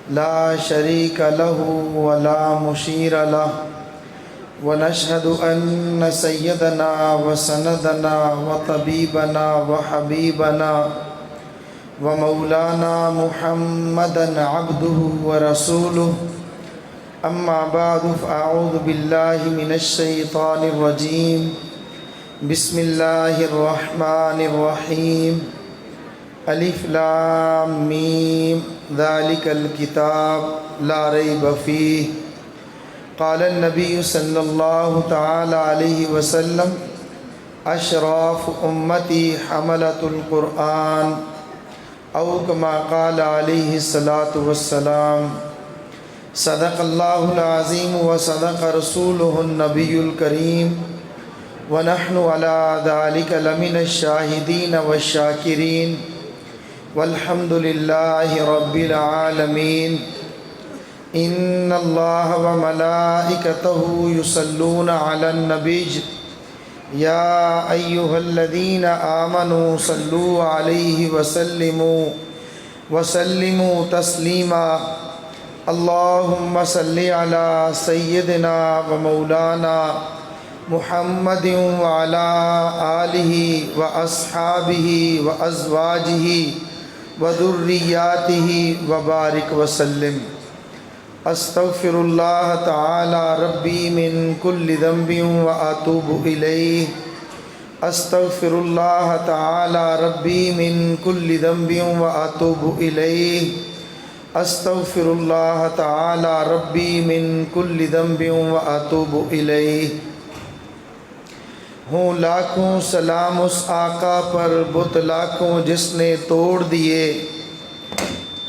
لا شريك له ولا مشير له ونشهد أن سيدنا وسندنا وطبيبنا وحبيبنا ومولانا محمدا عبده ورسوله أما بعد فأعوذ بالله من الشيطان الرجيم بسم الله الرحمن الرحيم الف لام میم ذلك الكتاب لا ريب فيه قال النبي صلى الله تعالى عليه وسلم اشراف امتي حملة القرآن او كما قال عليه الصلاة والسلام صدق الله العظيم وصدق رسوله النبي الكريم ونحن على ذلك لمن الشاهدين والشاكرين والحمد لله رب العالمين ان الله وملائكته يصلون على النبي يا ايها الذين آمنوا صلوا عليه وسلموا تسليما اللهم صل على سيدنا ومولانا محمد وعلى آله وأصحابه وأزواجه وذرياته وبارك وسلم استغفر الله تعالى ربي من كل ذنب وأتوب إليه استغفر الله تعالى ربي من كل ذنب وأتوب إليه استغفر الله تعالى ربي من كل ذنب وأتوب إليه ہوں لاکھوں سلام اس آقا پر بت لاکھوں جس نے توڑ دیے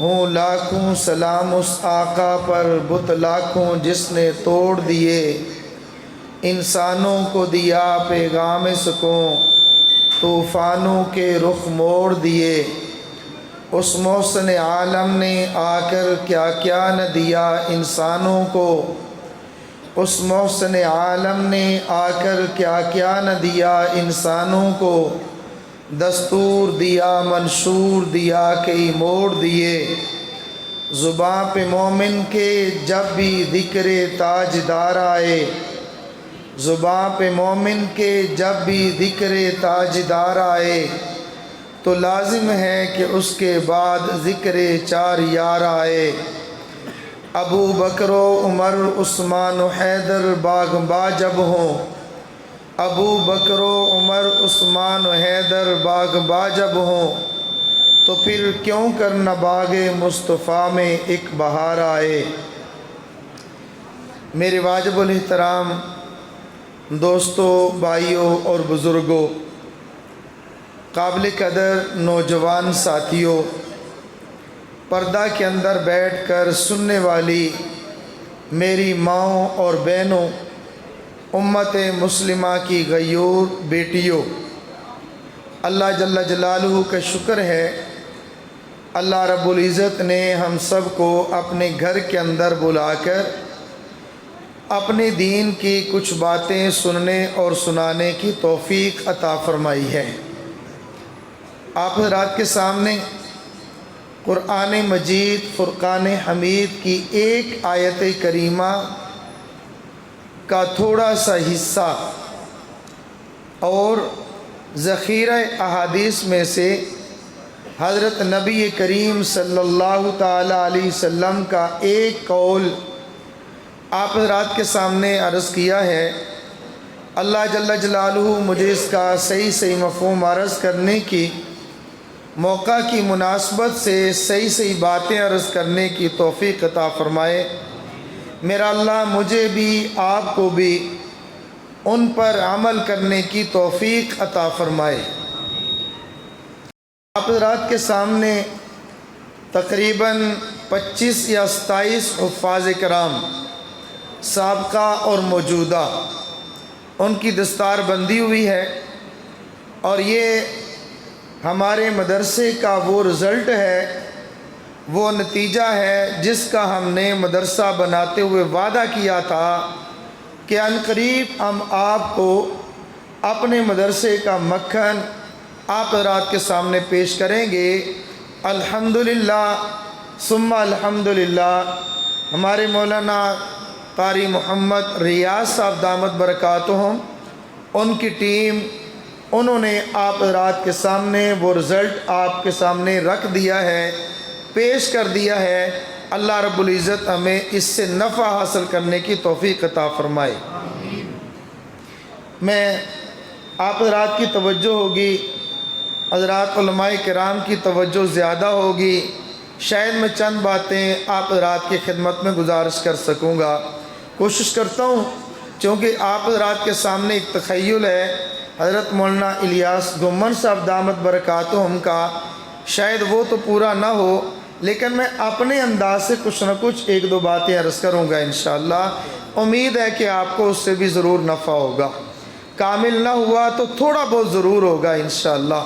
ہوں لاکھوں سلام اس آقا پر بت لاکھوں جس نے توڑ دیے انسانوں کو دیا پیغام سکوں طوفانوں کے رخ موڑ دیے اس محسن عالم نے آ کر کیا کیا نہ دیا انسانوں کو اس محسن عالم نے آ کر کیا کیا نہ دیا انسانوں کو دستور دیا منشور دیا کئی موڑ دیے زباں پہ مومن کے جب بھی ذکر تاجدار آئے زباں پہ مومن کے جب بھی ذکر تاجدار آئے تو لازم ہے کہ اس کے بعد ذکر چار یار آئے ابو بکر و عمر عثمان و حیدر باغ با جب ہوں ابو بکر و عمر عثمان و حیدر باغ با جب ہوں تو پھر کیوں کر نہ باغ مصطفیٰ میں ایک بہار آئے میرے واجب الاحترام دوستوں بھائیوں اور بزرگوں قابل قدر نوجوان ساتھیوں پردہ کے اندر بیٹھ کر سننے والی میری ماؤں اور بہنوں امت مسلمہ کی غیور بیٹیوں اللہ جل جلالہ کا شکر ہے اللہ رب العزت نے ہم سب کو اپنے گھر کے اندر بلا کر اپنے دین کی کچھ باتیں سننے اور سنانے کی توفیق عطا فرمائی ہے آپ حضرات کے سامنے قرآن مجید فرقان حمید کی ایک آیت کریمہ کا تھوڑا سا حصہ اور ذخیرہ احادیث میں سے حضرت نبی کریم صلی اللہ تعالی علیہ وسلم کا ایک قول آپ حضرات کے سامنے عرض کیا ہے اللہ جل جلالہ مجھے اس کا صحیح مفہوم عرض کرنے کی موقع کی مناسبت سے صحیح باتیں عرض کرنے کی توفیق عطا فرمائے میرا اللہ مجھے بھی آپ کو بھی ان پر عمل کرنے کی توفیق عطا فرمائے آپ حضرات کے سامنے تقریباً 25 یا 27 حفاظ کرام سابقہ اور موجودہ ان کی دستار بندی ہوئی ہے اور یہ ہمارے مدرسے کا وہ رزلٹ ہے وہ نتیجہ ہے جس کا ہم نے مدرسہ بناتے ہوئے وعدہ کیا تھا کہ عنقریب ہم آپ کو اپنے مدرسے کا مکھن آپ حضرات کے سامنے پیش کریں گے۔ الحمدللہ ثم الحمدللہ ہمارے مولانا قاری محمد ریاض صاحب دامت برکاتہم، ان کی ٹیم، انہوں نے آپ حضرات کے سامنے وہ رزلٹ آپ کے سامنے رکھ دیا ہے، پیش کر دیا ہے۔ اللہ رب العزت ہمیں اس سے نفع حاصل کرنے کی توفیق عطا فرمائے۔ میں آپ حضرات کی توجہ ہوگی، حضرات علماء کرام کی توجہ زیادہ ہوگی، شاید میں چند باتیں آپ حضرات کی خدمت میں گزارش کر سکوں گا۔ کوشش کرتا ہوں، چونکہ آپ حضرات کے سامنے ایک تخیل ہے حضرت مولانا الیاس گھمن صاحب دامت برکاتہم کا، شاید وہ تو پورا نہ ہو، لیکن میں اپنے انداز سے کچھ نہ کچھ ایک دو باتیں عرض کروں گا انشاءاللہ۔ امید ہے کہ آپ کو اس سے بھی ضرور نفع ہوگا، کامل نہ ہوا تو تھوڑا بہت ضرور ہوگا انشاءاللہ۔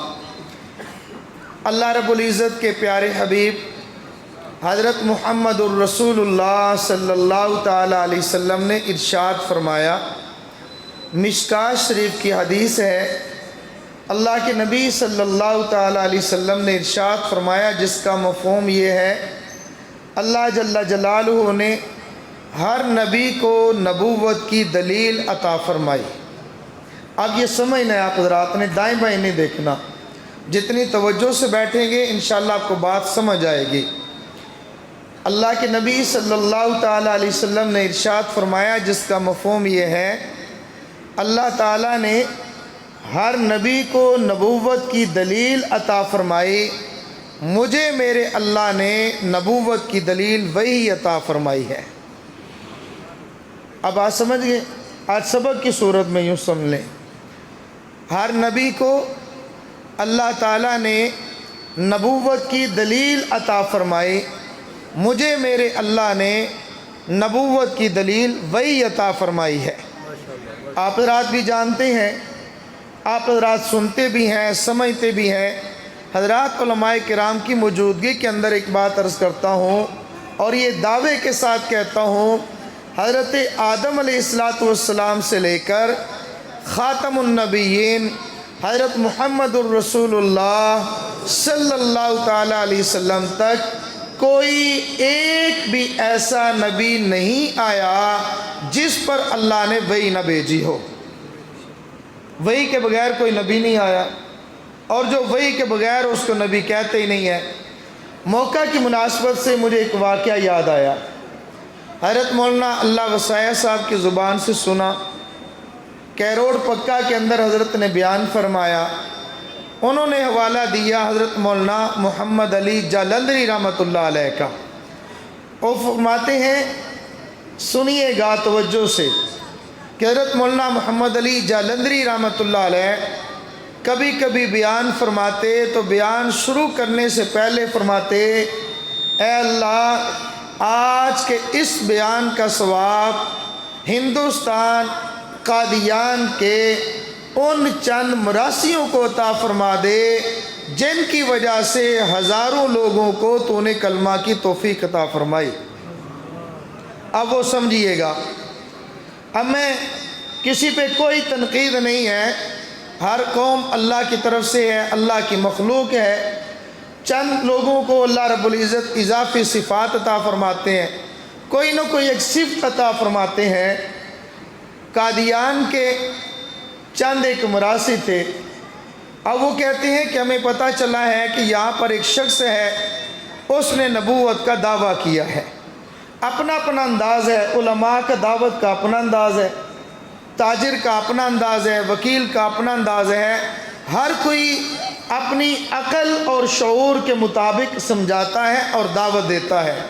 اللہ رب العزت کے پیارے حبیب حضرت محمد الرسول اللہ صلی اللہ تعالیٰ علیہ وسلم نے ارشاد فرمایا، مشکوٰۃ شریف کی حدیث ہے، اللہ کے نبی صلی اللہ تعالیٰ علیہ وسلم نے ارشاد فرمایا، جس کا مفہوم یہ ہے، اللہ جل جلالہ نے ہر نبی کو نبوت کی دلیل عطا فرمائی۔ اب یہ سمجھنا ہے آپ حضرات نے، دائیں بائیں نہیں دیکھنا، جتنی توجہ سے بیٹھیں گے انشاءاللہ آپ کو بات سمجھ آئے گی۔ اللہ کے نبی صلی اللہ تعالیٰ علیہ وسلم نے ارشاد فرمایا، جس کا مفہوم یہ ہے، اللہ تعالیٰ نے ہر نبی کو نبوت کی دلیل عطا فرمائی، مجھے میرے اللہ نے نبوت کی دلیل وہی عطا فرمائی ہے۔ اب آج سمجھ گئے، آج سبق کی صورت میں یوں سمجھ لیں، ہر نبی کو اللہ تعالیٰ نے نبوت کی دلیل عطا فرمائی، مجھے میرے اللہ نے نبوت کی دلیل وہی عطا فرمائی ہے۔ آپ حضرات بھی جانتے ہیں، آپ حضرات سنتے بھی ہیں، سمجھتے بھی ہیں۔ حضرات علماء کرام کی موجودگی کے اندر ایک بات عرض کرتا ہوں، اور یہ دعوے کے ساتھ کہتا ہوں، حضرت آدم علیہ السلام سے لے کر خاتم النبیین حضرت محمد الرسول اللہ صلی اللہ تعالیٰ علیہ وسلم تک کوئی ایک بھی ایسا نبی نہیں آیا جس پر اللہ نے وحی نہ بھیجی ہو۔ وحی کے بغیر کوئی نبی نہیں آیا، اور جو وحی کے بغیر اس کو نبی کہتے ہی نہیں ہے۔ موقع کی مناسبت سے مجھے ایک واقعہ یاد آیا، حضرت مولانا اللہ وسعیہ صاحب کی زبان سے سنا، کیروڑ پکا کے اندر حضرت نے بیان فرمایا، انہوں نے حوالہ دیا حضرت مولانا محمد علی جالندھری رحمۃ اللہ علیہ کا۔ وہ فرماتے ہیں، سنیے گا توجہ سے، کہ حضرت مولانا محمد علی جالندھری رحمۃ اللہ علیہ کبھی کبھی بیان فرماتے تو بیان شروع کرنے سے پہلے فرماتے، اے اللہ، آج کے اس بیان کا ثواب ہندوستان قادیان کے ان چند مراسیوں کو عطا فرما دے جن کی وجہ سے ہزاروں لوگوں کو تو نے کلمہ کی توفیق عطا فرمائی۔ اب وہ سمجھیے گا، اب میں کسی پہ کوئی تنقید نہیں ہے، ہر قوم اللہ کی طرف سے ہے، اللہ کی مخلوق ہے، چند لوگوں کو اللہ رب العزت اضافی صفات عطا فرماتے ہیں، کوئی نہ کوئی ایک صفت عطا فرماتے ہیں۔ قادیان کے چند ایک مراسی تھے، اب وہ کہتے ہیں کہ ہمیں پتہ چلا ہے کہ یہاں پر ایک شخص ہے، اس نے نبوت کا دعویٰ کیا ہے، اپنا اپنا انداز ہے، علماء کا دعوت کا اپنا انداز ہے، تاجر کا اپنا انداز ہے، وکیل کا اپنا انداز ہے، ہر کوئی اپنی عقل اور شعور کے مطابق سمجھاتا ہے اور دعوت دیتا ہے۔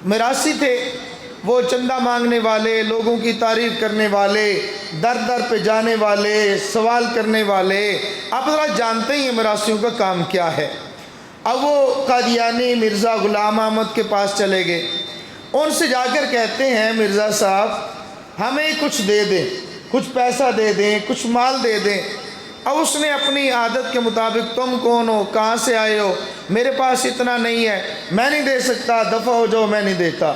مراسی تھے، وہ چندہ مانگنے والے، لوگوں کی تعریف کرنے والے، در در پہ جانے والے، سوال کرنے والے، آپ ذرا جانتے ہی ہیں مراسیوں کا کام کیا ہے۔ اب وہ قادیانی مرزا غلام احمد کے پاس چلے گئے، ان سے جا کر کہتے ہیں، مرزا صاحب ہمیں کچھ دے دیں، کچھ پیسہ دے دیں، کچھ مال دے دیں۔ اب اس نے اپنی عادت کے مطابق، تم کون ہو، کہاں سے آئے ہو، میرے پاس اتنا نہیں ہے، میں نہیں دے سکتا، دفع ہو جاؤ، میں نہیں دیتا۔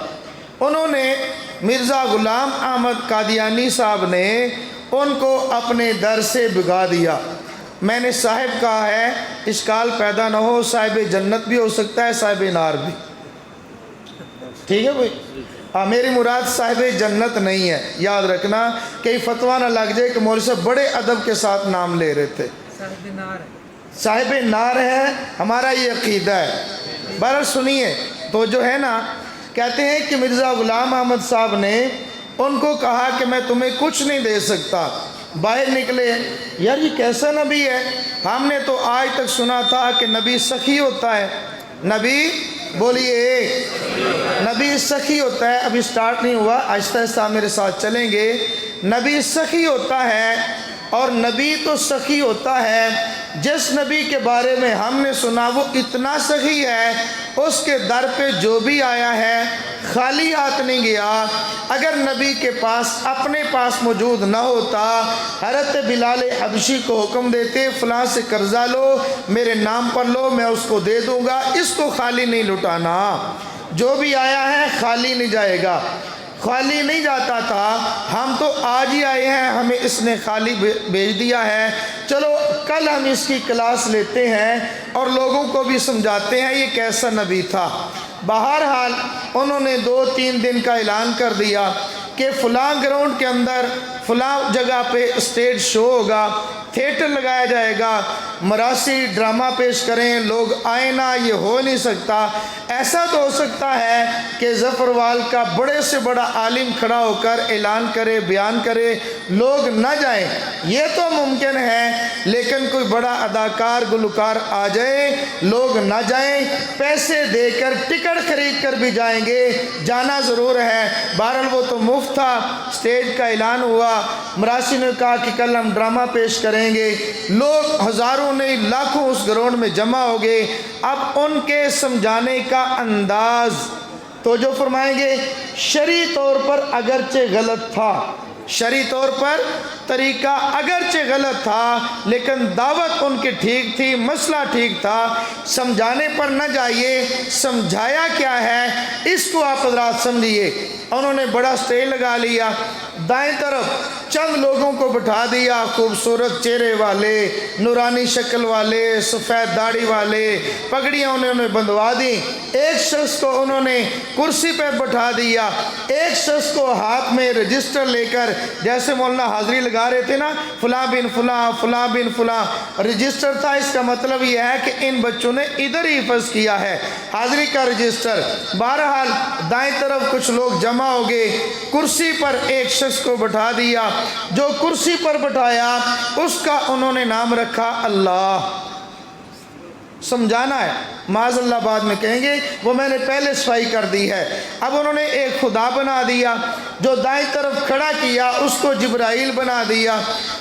انہوں نے مرزا غلام احمد قادیانی صاحب نے ان کو اپنے در سے بھگا دیا۔ میں نے صاحب کہا ہے، اشکال پیدا نہ ہو، صاحب جنت بھی ہو سکتا ہے، صاحب نار بھی۔ ٹھیک ہے بھائی؟ ہاں، میری مراد صاحب جنت نہیں ہے، یاد رکھنا، کہیں فتویٰ نہ لگ جائے کہ مولوی صاحب بڑے ادب کے ساتھ نام لے رہے تھے۔ صاحب نار ہے، ہمارا یہ عقیدہ ہے۔ بہرحال سنیے، تو جو ہے نا، کہتے ہیں کہ مرزا غلام احمد صاحب نے ان کو کہا کہ میں تمہیں کچھ نہیں دے سکتا۔ باہر نکلے، یار یہ کیسا نبی ہے؟ ہم نے تو آج تک سنا تھا کہ نبی سخی ہوتا ہے۔ نبی بولیے، نبی سخی ہوتا ہے۔ ابھی سٹارٹ نہیں ہوا، آہستہ آہستہ میرے ساتھ چلیں گے۔ نبی سخی ہوتا ہے، اور نبی تو سخی ہوتا ہے جس نبی کے بارے میں ہم نے سنا وہ اتنا سخی ہے، اس کے در پہ جو بھی آیا ہے خالی ہاتھ نہیں گیا۔ اگر نبی کے پاس اپنے پاس موجود نہ ہوتا، حضرت بلال حبشی کو حکم دیتے فلاں سے قرضہ لو، میرے نام پر لو، میں اس کو دے دوں گا، اس کو خالی نہیں لٹانا۔ جو بھی آیا ہے خالی نہیں جائے گا، خالی نہیں جاتا تھا۔ ہم تو آج ہی آئے ہیں، ہمیں اس نے خالی بھیج دیا ہے۔ چلو کل ہم اس کی کلاس لیتے ہیں اور لوگوں کو بھی سمجھاتے ہیں یہ کیسا نبی تھا۔ بہرحال انہوں نے 2-3 دن کا اعلان کر دیا کہ فلاں گراؤنڈ کے اندر فلاں جگہ پہ اسٹیج شو ہوگا، تھیٹر لگایا جائے گا، مراسی ڈرامہ پیش کریں، لوگ آئیں نہ، یہ ہو نہیں سکتا۔ ایسا تو ہو سکتا ہے کہ ظفروال کا بڑے سے بڑا عالم کھڑا ہو کر اعلان کرے، بیان کرے، لوگ نہ جائیں، یہ تو ممکن ہے، لیکن کوئی بڑا اداکار گلوکار آ جائے، لوگ نہ جائیں، پیسے دے کر ٹکٹ خرید کر بھی جائیں گے، جانا ضرور ہے۔ بہرحال وہ تو مفت تھا۔ اسٹیج کا اعلان ہوا، مراسی نے کہا کہ کل ہم ڈرامہ پیش کریں گے، لوگ ہزاروں نہیں لاکھوں اس گراؤنڈ میں جمع ہو گئے۔ اب ان کے سمجھانے کا انداز تو جو فرمائیں گے، شرعی طور پر اگرچہ غلط تھا، شرعی طور پر طریقہ اگرچہ غلط تھا، لیکن دعوت ان کی ٹھیک تھی، مسئلہ ٹھیک تھا۔ سمجھانے پر نہ جائیے، سمجھایا کیا ہے اس کو آپ حضرات سمجھیے۔ انہوں نے بڑا اسٹیج لگا لیا، دائیں طرف چند لوگوں کو بٹھا دیا، خوبصورت چہرے والے، نورانی شکل والے، سفید داڑھی والے، پگڑیاں انہوں نے بندھوا دی۔ ایک شخص کو انہوں نے کرسی پہ بٹھا دیا، ایک شخص کو ہاتھ میں رجسٹر لے کر، جیسے مولانا حاضری لگا رہے تھے نا، فلاں بن فلاں، فلاں بن فلاں، رجسٹر تھا۔ اس کا مطلب یہ ہے کہ ان بچوں نے ادھر ہی حفظ کیا ہے، حاضری کا رجسٹر۔ بہرحال دائیں طرف کچھ لوگ جمع ہو گئے، کرسی پر ایک شخص کو بٹھا دیا، جو کرسی پر بٹھایا اس کا انہوں نے نام رکھا اللہ۔ سمجھانا ہے، معاذ اللہ بعد میں کہیں گے، وہ میں نے پہلے صفائی کر دی ہے۔ اب انہوں نے ایک خدا بنا دیا، جو دائیں طرف کھڑا کیا اس کو جبرائیل بنا دیا۔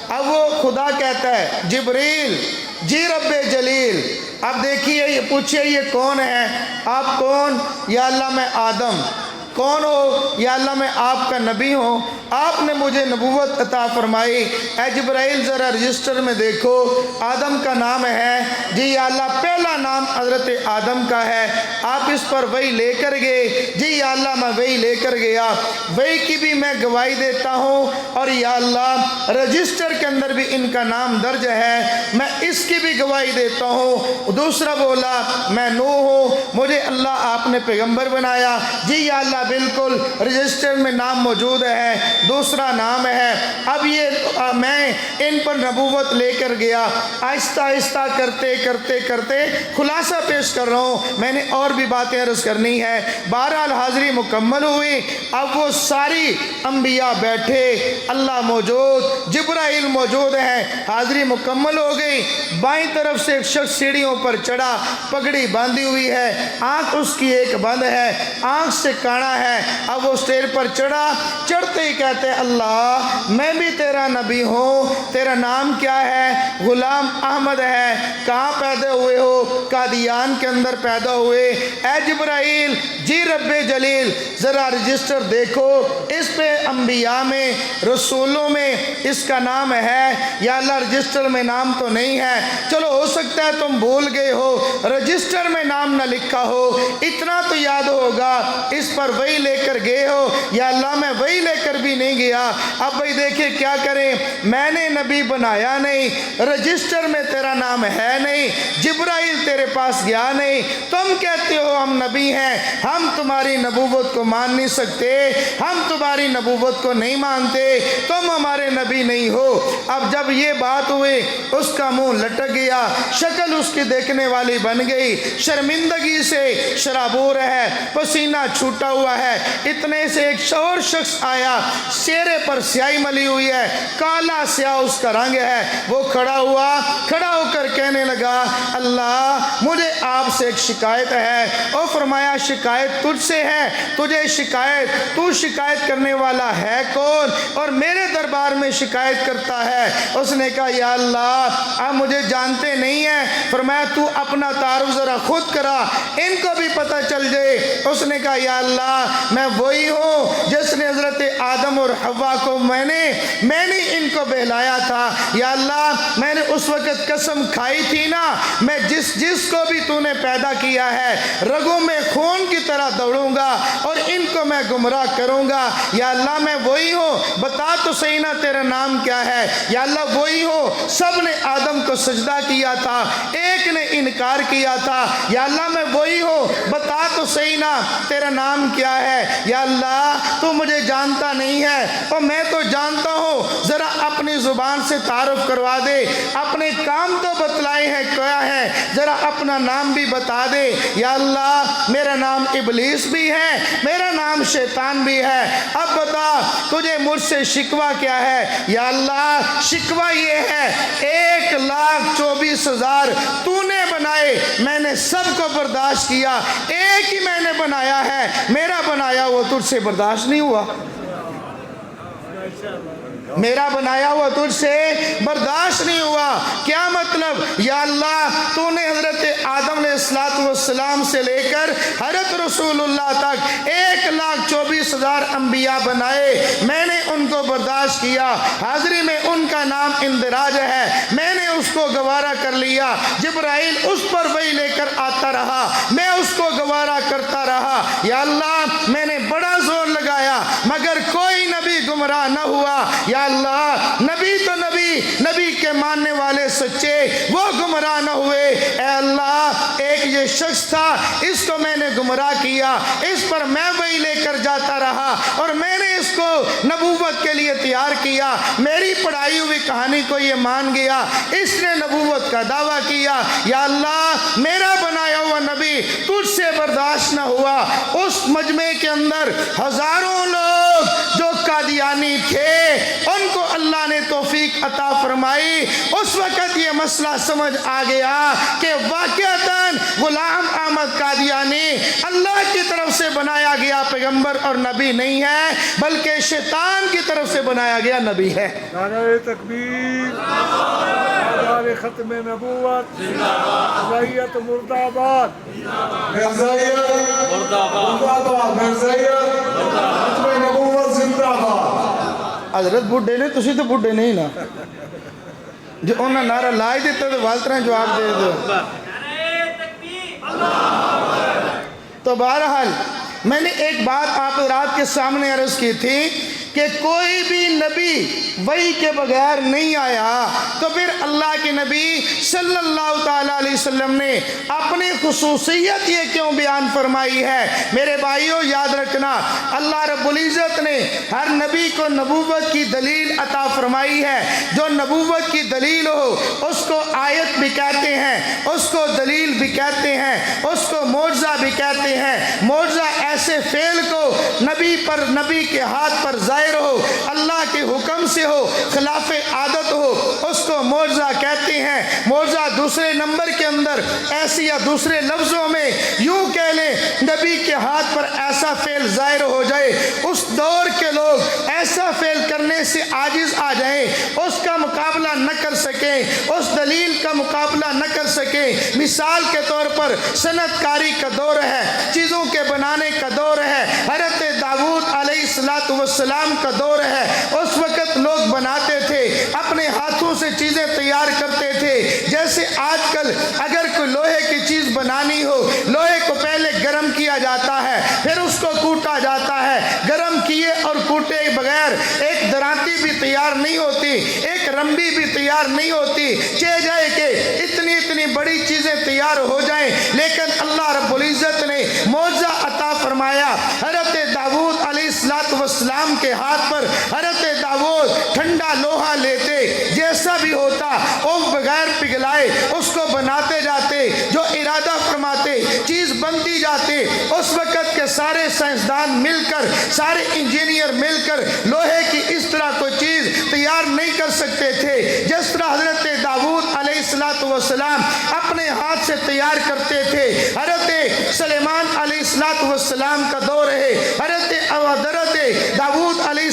اب وہ خدا کہتا ہے جبریل جی رب جلیل، اب دیکھیے، یہ پوچھئے یہ کون ہے؟ آپ کون؟ یا اللہ میں آدم۔ کون ہو؟ یا اللہ میں آپ کا نبی ہوں، آپ نے مجھے نبوت عطا فرمائی۔ اے جبرائیل ذرا رجسٹر میں دیکھو، آدم کا نام ہے۔ جی یا اللہ پہلا نام حضرت آدم کا ہے، آپ اس پر وحی لے کر گئے؟ جی یا اللہ میں وحی لے کر گیا، وحی کی بھی میں گواہی دیتا ہوں، اور یا اللہ رجسٹر کے اندر بھی ان کا نام درج ہے، میں اس کی بھی گواہی دیتا ہوں۔ دوسرا بولا میں نوح ہوں، مجھے اللہ آپ نے پیغمبر بنایا۔ جی یا اللہ بالکل رجسٹر میں نام موجود ہے، دوسرا نام ہے۔ اب یہ میں ان پر نبوت لے کر گیا، آہستہ آہستہ کرتے کرتے کرتے خلاصہ پیش کر رہا ہوں، میں نے اور بھی باتیں عرض کرنی ہے۔ بہرحال حاضری مکمل ہوئی، اب وہ ساری انبیاء بیٹھے، اللہ موجود، جبرائیل موجود ہیں، حاضری مکمل ہو گئی۔ بائیں طرف سے ایک شخص سیڑھیوں پر چڑھا، پگڑی باندھی ہوئی ہے، آنکھ اس کی ایک بند ہے، آنکھ سے کانا ہے۔ اب وہ اسٹیج پر چڑھا، چڑھتے ہی کہتے اللہ میں بھی تیرا نبی ہوں، تیرا نام کیا ہے؟ غلام احمد ہے۔ کہاں پیدا ہوئے ہو؟ قادیان کے اندر پیدا ہوئے۔ اے جبرائیل جی رب جلیل ذرا رجسٹر دیکھو، اس پہ انبیاء میں رسولوں میں اس کا نام ہے، یا اللہ رجسٹر میں نام تو نہیں ہے، چلو ہو سکتا ہے تم بھول گئے ہو، رجسٹر میں نام نہ لکھا ہو، اتنا تو یاد ہوگا اس پر وہی لے کر گئے ہو۔ یا اللہ میں وہی لے کر بھی بھی نہیں گیا۔ اب بھائی دیکھیں کیا کریں، میں نے نبی بنایا نہیں، رجسٹر میں تیرا نام ہے نہیں، جبرائیل تیرے پاس گیا نہیں، تم کہتے ہو ہم نبی ہیں، ہم تمہاری نبوت کو مان نہیں سکتے، ہم تمہاری نبوت کو نہیں مانتے، تم ہمارے نبی نہیں ہو۔ اب جب یہ بات ہوئی اس کا منہ لٹک گیا، شکل اس کی دیکھنے والی بن گئی، شرمندگی سے شرابور ہے، پسینہ چھوٹا ہوا ہے۔ اتنے سے ایک اور شخص آیا، چہرے پر سیاہی ملی ہوئی ہے، کالا سیاہ اس کا رنگ ہے، وہ کھڑا ہو کر کہنے لگا اللہ مجھے آپ سے ایک شکایت ہے۔ اور فرمایا شکایت تجھ سے ہے، تجھے تو شکایت کرنے والا ہے کون اور میرے دربار میں شکایت کرتا ہے؟ اس نے کہا یا اللہ آپ مجھے جانتے نہیں ہیں۔ فرمایا تو اپنا تعارف ذرا خود کرا، ان کو بھی پتہ چل جائے۔ اس نے کہا یا اللہ میں وہی ہوں جس نے حضرت آدم اور حوا کو میں نے ان کو بہلایا تھا۔ یا اللہ میں نے اس وقت قسم کھائی تھی نا، میں جس کو بھی تو نے پیدا کیا ہے رگوں میں خون کی طرح دوڑوں گا اور ان کو میں گمراہ کروں گا۔ یا اللہ میں وہی ہوں، بتا تو صحیح نا تیرا نام کیا ہے؟ یا اللہ وہی ہوں، سب نے آدم کو سجدہ کیا تھا، ایک نے انکار کیا تھا۔ یا اللہ میں وہی ہوں، بتا تو صحیح نا تیرا نام کیا ہے؟ یا اللہ تو مجھے جانتا نہیں ہے اور میں تو جانتا ہوں، ذرا اپنی زبان سے تعارف کروا دے، اپنے کام تو بتلائے ہیں کیا ہے، ذرا اپنا نام بھی بتا دے۔ یا اللہ میرا نام ابلیس بھی ہے، میرا نام شیطان بھی ہے، اب بتا تجھے مجھ سے شکوہ کیا ہے؟ یا اللہ شکوہ یہ ہے 1,24,000 تو نے بنائے، میں نے سب کو برداشت کیا، ایک ہی میں نے بنایا ہے، میرا بنایا وہ تجھ سے برداشت نہیں ہوا، میرا بنایا ہوا تجھ سے برداشت نہیں ہوا۔ کیا مطلب؟ یا اللہ تو نے حضرت آدم علیہ السلام سے لے کر حضرت رسول اللہ تک 1,24,000 انبیاء بنائے، میں نے ان کو برداشت کیا، حاضری میں ان کا نام اندراج ہے، میں نے اس کو گوارا کر لیا، جبرائیل اس پر وحی لے کر آتا رہا، میں اس کو گوارا کرتا رہا۔ یا اللہ میں نے بڑا زور لگایا مگر کوئی نبی گمراہ نہ ہوا۔ یا اللہ نبی تو نبی کے ماننے والے سچے وہ گمراہ نہ ہوئے۔ اے اللہ ایک یہ شخص تھا، اس کو میں نے گمراہ کیا، اس پر میں وحی لے کر جاتا رہا اور میں نے اس کو نبوت کے لیے تیار کیا، میری پڑھائی ہوئی کہانی کو یہ مان گیا، اس نے نبوت کا دعویٰ کیا۔ یا اللہ میرا بنایا ہوا نبی تجھ سے برداشت نہ ہوا۔ اس مجمع کے اندر ہزاروں لوگ جو قادیانی تھے ان کو اللہ نے توفیق عطا فرمائی، اس وقت یہ مسئلہ سمجھ آ گیا کہ واقعتاً غلام احمد قادیانی اللہ کی طرف سے بنایا گیا پیغمبر اور نبی نہیں ہے بلکہ شیطان کی طرف سے بنایا گیا نبی ہے۔ نعرہ تکبیر، نعرہ ختم نبوت، مرزائیت مرد آباد، مرزائیت مرد آباد، مرزائیت ختم نبوت زندہ باد۔ حضرت بڈھے نے تسی تو بڈھے نہیں نا، جو انہاں نعرہ لائی دیتا تو والترہ جواب دے دو۔ تو بہرحال میں نے ایک بات آپ رات کے سامنے عرض کی تھی کہ کوئی بھی نبی وحی کے بغیر نہیں آیا، تو پھر اللہ کے نبی صلی اللہ تعالیٰ علیہ وسلم نے اپنی خصوصیت یہ کیوں بیان فرمائی ہے؟ میرے بھائیوں یاد رکھنا، اللہ رب العزت نے ہر نبی کو نبوت کی دلیل عطا فرمائی ہے، جو نبوت کی دلیل ہو اس کو آیت بھی کہتے ہیں، اس کو دلیل بھی کہتے ہیں، اس کو معجزہ بھی کہتے ہیں۔ معجزہ ایسے فعل کو نبی کے ہاتھ پر ظاہر ہو، اللہ کے حکم سے ہو، خلاف عادت ہو، اس کو معجزہ کہتے ہیں۔ معجزہ دوسرے نمبر کے اندر ایسی یا دوسرے لفظوں میں یوں کہہ لیں نبی کے ہاتھ پر ایسا فعل ظاہر ہو جائے، اس دور کے لوگ ایسا فعل کرنے سے عاجز آ جائیں، اس کا مقابلہ نہ کر سکیں، اس دلیل کا مقابلہ نہ کر سکیں۔ مثال کے طور پر صنعت کاری کا دور ہے، چیزوں کے بنانے کا دور ہے، حضرت داؤد علیہ السلام کا دور ہے، اس وقت لوگ بناتے تھے، اپنے ہاتھوں سے چیزیں تیار کرتے تھے۔ جیسے آج کل اگر کوئی لوہے کی چیز بنانی ہو، لوہے کو پہلے گرم کیا جاتا ہے، پھر اس کو کوٹا جاتا ہے، گرم کیے اور کوٹے بغیر تیار نہیں ہوتی، ایک رمبی بھی تیار نہیں ہوتی، چہ جائے کہ اتنی اتنی بڑی چیزیں تیار ہو جائیں، لیکن اللہ رب العزت نے معجزہ عطا فرمایا۔ حضرت داؤد علیہ السلام کے ہاتھ پر حضرت داؤد ٹھنڈا لوہا لیتے، جیسا بھی ہوتا وہ بغیر پگھلائے اس کو بناتے جاتے، جو ارادہ فرماتے چیز بنتی جاتی۔ اس وقت کے سارے سائنسدان مل کر، سارے انجینئر مل کر لوہے کی اس طرح کوئی چیز تیار نہیں کر سکتے تھے جس طرح حضرت داؤد علیہ السلام اپنے ہاتھ سے تیار کرتے تھے۔ حضرت سلیمان علیہ السلام کا دور ہے، حضرت داؤد علیہ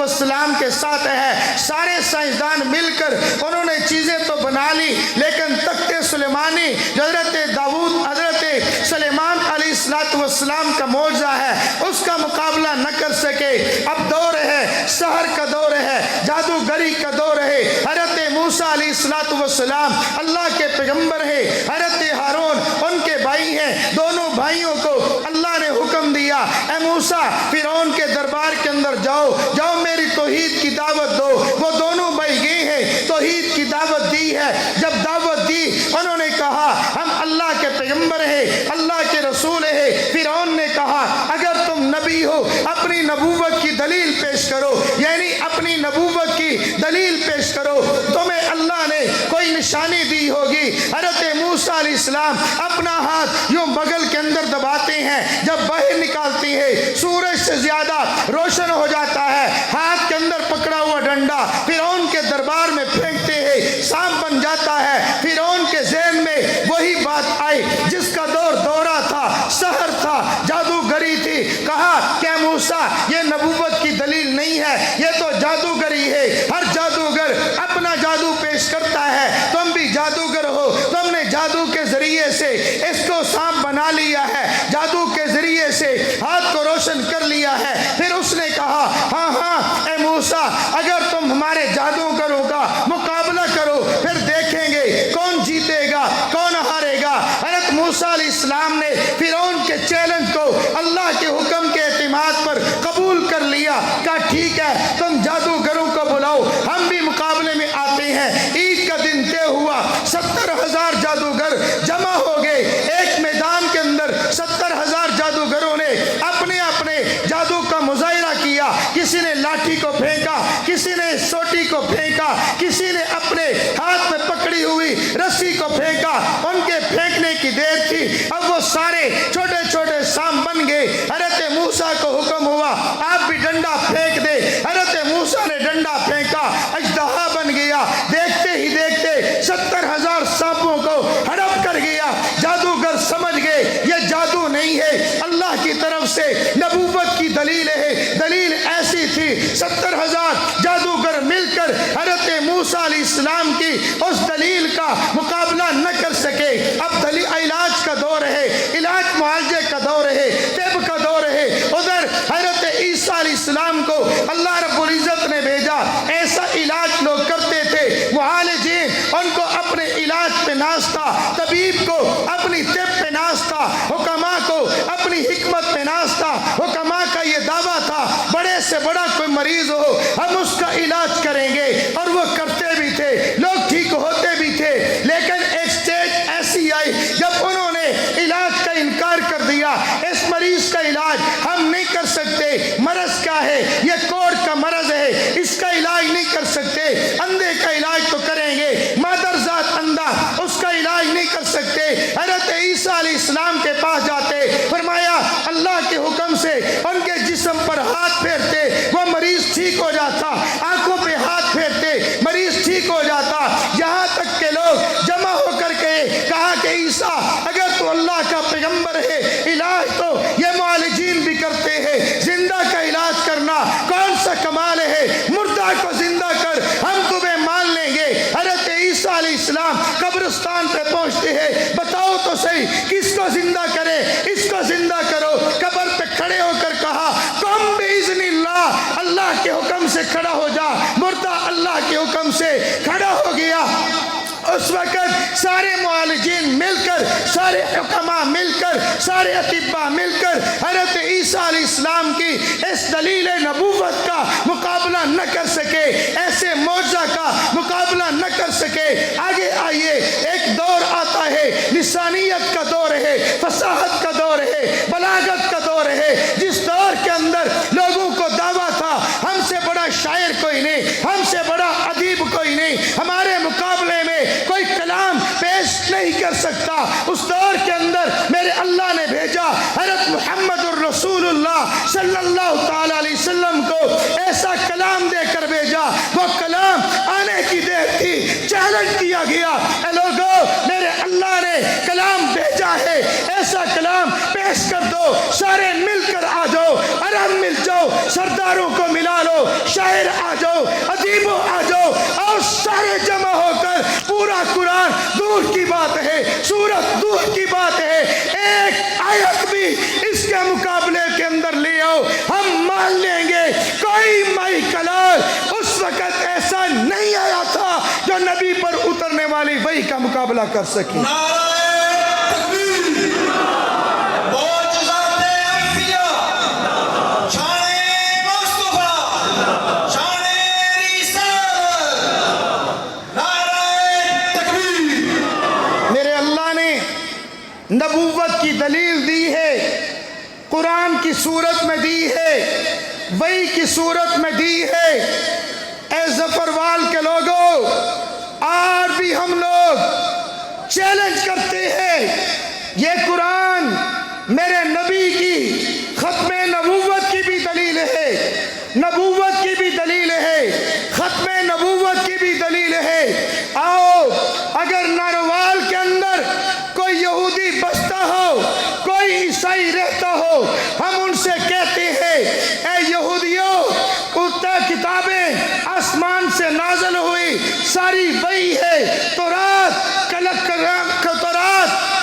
السلام کے ساتھ ہے، سارے سائنسدان مل کر انہوں نے چیزیں تو بنا لی، لیکن تخت سلیمانی جو حضرت سلیمان علیہ السلام کا معجزہ ہے اس کا مقابلہ نہ کر سکے۔ اب دور ہے سحر کا، دور ہے جادوگری کا، دور ہے حضرت موسیٰ علیہ السلام اللہ کے پیغمبر ہیں، حضرت ہارون ان کے بھائی ہیں، دونوں بھائیوں کو اللہ نے حکم دیا، اے موسیٰ فرعون کے دربار کے اندر جاؤ میری توحید کی دعوت دو۔ وہ دونوں بھائی گئے ہیں، توحید کی دعوت دی ہے۔ جب دعوت دی انہوں نے کہا ہم اللہ کے پیغمبر ہیں، اللہ کے رسول ہیں۔ فرعون نے کہا اگر تم نبی ہو اپنی نبوت کی دلیل پیش کرو، یعنی اپنی نبوت کی دلیل پیش کرو، تمہیں اللہ نے کوئی نشانی دی ہوگی۔ حضرت موسیٰ علیہ السلام اپنا ہاتھ یوں بغل کے اندر دباتے ہیں، جب باہر نکالتے ہیں سورج سے زیادہ روشن ہو جاتا ہے، ہاتھ کے اندر پکڑا ہوا ڈنڈا فرعون کے دربار میں پھینکتے ہیں، سانپ بن جاتا ہے۔ فرعون کے ذہن میں وہی بات آئی جس کا دورہ تھا، سحر تھا، جادوگری تھی۔ کہا کہ موسیٰ یہ نبوت کی دلیل نہیں ہے، یہ تو جادوگری ہے، ہر جادوگر اپنا جادو پیش کرتا ہے، تم بھی جادوگر ہو، تم نے جادو کے ذریعے سے اس کو سانپ بنا لیا ہے، جادو کے ذریعے سے ہاتھ کو روشن کر لیا ہے۔ پھر اس نے کہا ہاں اے موسیٰ اگر تم ہمارے جادوگروں کا مقابلہ کرو پھر دیکھیں گے کون جیتے گا کون ہارے گا۔ حضرت موسیٰ علیہ السلام نے فرعون کے چیلنج کو اللہ کے حکم کے اعتماد پر قبول کر لیا، کہا ٹھیک ہے تم جادوگروں کو بلاؤ، ہم بھی مقابلے میں آتے ہیں۔ عید کا دن طے ہوا، 70,000 جادوگر جمع ہو گئے ایک میدان کے اندر۔ 70,000 جادوگروں نے اپنے اپنے جادو کا مظاہرہ کیا، کسی نے لاٹھی کو پھینکا، کسی نے سوٹی کو پھینکا، کسی نے اپنے ہاتھ میں پکڑی ہوئی رسی کو پھینکا۔ ان کے پھینکنے کی دیر تھی، اب وہ سارے چھوٹے چھوٹے سانپ بن گئے۔ حضرت موسیٰ کو حکم ہوا آپ بھی ڈنڈا پھینک دے۔ حضرت موسیٰ نے ڈنڈا پھینکا، اژدہا بن گیا۔ دیکھتے ہی دیکھتے 70,000 سانپوں کو ہڑپ کر گیا۔ جادوگر سمجھ گئے یہ جادو نہیں ہے، اللہ کی طرف سے نبوت کی دلیل ہے۔ دلیل ایسی تھی 70,000 جادوگر مل کر حضرت موسیٰ علیہ السلام کی اس دلیل کا مقابلہ نہ کر سکے۔ اب علاج کا دور ہے، علاج معالجے کا دور ہے، طب کا دور ہے۔ ادھر حضرت عیسیٰ علیہ السلام کو اللہ رب العزت نے بھیجا، ایسا علاج لوگ کرتے تھے، معالجین ان کو اپنے علاج پہ ناز تھا، طبیب کو اپنی طب پہ ناز تھا، حکماء کو اپنی حکمت پہ ناز تھا۔ حکماء کا یہ دعویٰ تھا بڑے سے بڑا کوئی مریض ہو ہم اس کا علاج کریں گے، اور وہ کرتے بھی تھے، لوگ ٹھیک ہوتے بھی تھے۔ لیکن ایک سٹیج ایسی آئی جب انہوں نے علاج کا انکار کر دیا، اس مریض کا علاج ہم نہیں کر سکتے، مرض کیا ہے یہ کوڑ کا مرض ہے، اس کا علاج نہیں کر سکتے۔ اندھے کا علاج تو کریں گے، مادر ذات اندھا اس کا علاج نہیں کر سکتے۔ حضرت عیسیٰ علیہ السلام کے پاس جاتے، فرمایا اللہ کے حکم سے ان کے جسم پر ہاتھ پھیرتے، وہ مریض ٹھیک ہو جاتا، آنکھوں پہ ہاتھ پھیرتے مریض ٹھیک ہو جاتا۔ یہاں تک کہ لوگ جمع ہو کر کہا کہ عیسیٰ اگر تو اللہ کا پیغمبر ہے، علاج تو یہ معالجین بھی کرتے ہیں، زندہ کا علاج کرنا کون سا کمال ہے، مردہ کو زندہ کر ہم تمہیں مان لیں گے۔ حضرت عیسیٰ علیہ السلام قبرستان پہ پہنچتے ہیں، بتاؤ تو صحیح کس کو زندہ کرے، اس کو زندہ کرو۔ قبر پہ کھڑے ہو کر کہا قم باذن اللہ، اللہ کے حکم سے کھڑا ہو جا۔ مردہ اللہ کے حکم سے کھڑا ہو گیا۔ اس وقت سارے معالجین مل کر، سارے حکماء مل کر، سارے اطباء مل کر حضرت عیسیٰ علیہ السلام کی اس دلیل نبوت کا مقابلہ نہ کر سکے۔ ایسے مقابلہ نہ کر سکے۔ آگے آئیے، ایک دور آتا ہے، لسانیت کا دور ہے، فصاحت کا دور ہے، بلاغت کا دور ہے، جس دور کے اندر لوگوں کو دعویٰ تھا ہم سے بڑا شاعر کوئی نہیں، ہم سے بڑا ادیب کوئی نہیں، ہمارے مقابلے میں کوئی کلام پیش نہیں کر سکتا۔ اس دور کے اندر میرے اللہ نے بھیجا حضرت محمد الرسول اللہ صلی اللہ تعالی علیہ وسلم کو، ایسا کلام دے کر بھیجا، وہ کلام آنے کی دیر تھی، چیلنج کیا گیا، اے لوگو میرے اللہ نے کلام بھیجا ہے، ایسا کلام پیش کر دو، سارے مل کر آ جاؤ، عرب مل جاؤ، سرداروں کو ملا لو، شاعر آ جاؤ، ادیبوں آ جاؤ، اور سارے جمع ہو کر پورا قرآن دور کی بات ہے، سورت دور کی بات ہے، ایک آیت بھی اس کے مقابلے کے اندر لے آؤ، ہم مان لیں گے۔ کوئی مائی کلال اس وقت ایسا نہیں آیا تھا جو نبی پر اترنے والی وحی کا مقابلہ کر سکے۔ نبوت کی دلیل دی ہے، قرآن کی صورت میں دی ہے، وحی کی صورت میں دی ہے۔ اے ظفروال کے لوگوں، آج بھی ہم لوگ چیلنج کرتے ہیں، یہ قرآن میرے نبی کی ختم نبوت کی بھی دلیل ہے، نبوت کی بھی دلیل ہے، ختم نبوت کی بھی دلیل ہے۔ آؤ، اگر ناروال کے اندر کوئی یہودی بستا ہو، کوئی عیسائی رہتا ہو، ہم ان سے کہتے ہیں اے یہودیوں، کتابیں آسمان سے نازل ہوئی، ساری وحی ہے، تورات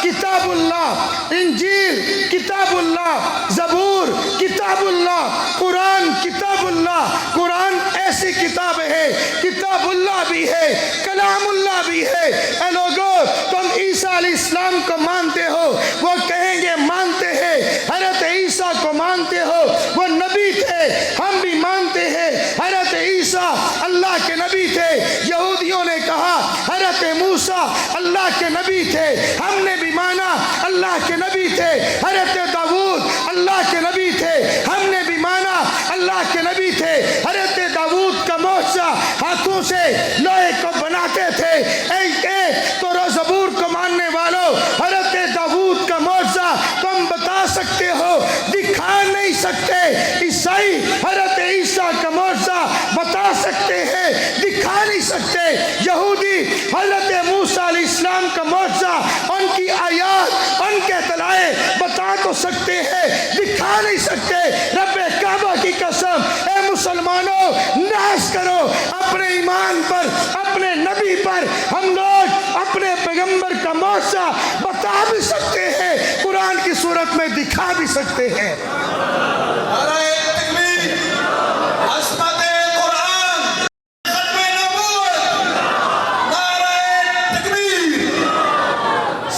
کتاب اللہ، انجیل کتاب اللہ، زبور کتاب اللہ، قرآن کتاب اللہ۔ قرآن ایسی کتاب ہے، کتاب اللہ بھی ہے، کلام اللہ بھی ہے۔ اے لوگو، تم عیسیٰ علیہ السلام کو مانتے ہو، وہ کہیں گے مانتے ہیں۔ حضرت عیسیٰ کو مانتے ہو، وہ نبی تھے، ہم بھی مانتے ہیں حضرت عیسیٰ اللہ کے نبی تھے۔ یہودیوں نے کہا حضرت موسیٰ اللہ کے نبی تھے، ہم نے بھی مانا اللہ کے نبی تھے۔ حضرت داؤد اللہ کے نبی تھے، ہم نے بھی مانا اللہ کے نبی تھے۔ حضرت داؤد کا معجزہ ہاتھوں سے لوہے کو بناتے تھے۔ تو زبور کو ماننے والوں، حضرت داؤد کا معجزہ تم بتا سکتے ہو، دکھا نہیں سکتے۔ عیسائی حضرت عیسیٰ کا معجزہ بتا سکتے ہیں، دکھا نہیں سکتے۔ یہودی حضرت موسیٰ علیہ السلام کا معجزہ، ان کی آیات، ان کے دلائل بتا تو سکتے ہیں، دکھا نہیں سکتے۔ رب کعبہ کی قسم، اے مسلمانوں، ناز کرو اپنے ایمان پر، اپنے نبی پر۔ ہم لوگ اپنے پیغمبر کا معجزہ بتا بھی سکتے ہیں، قرآن کی صورت میں دکھا بھی سکتے ہیں۔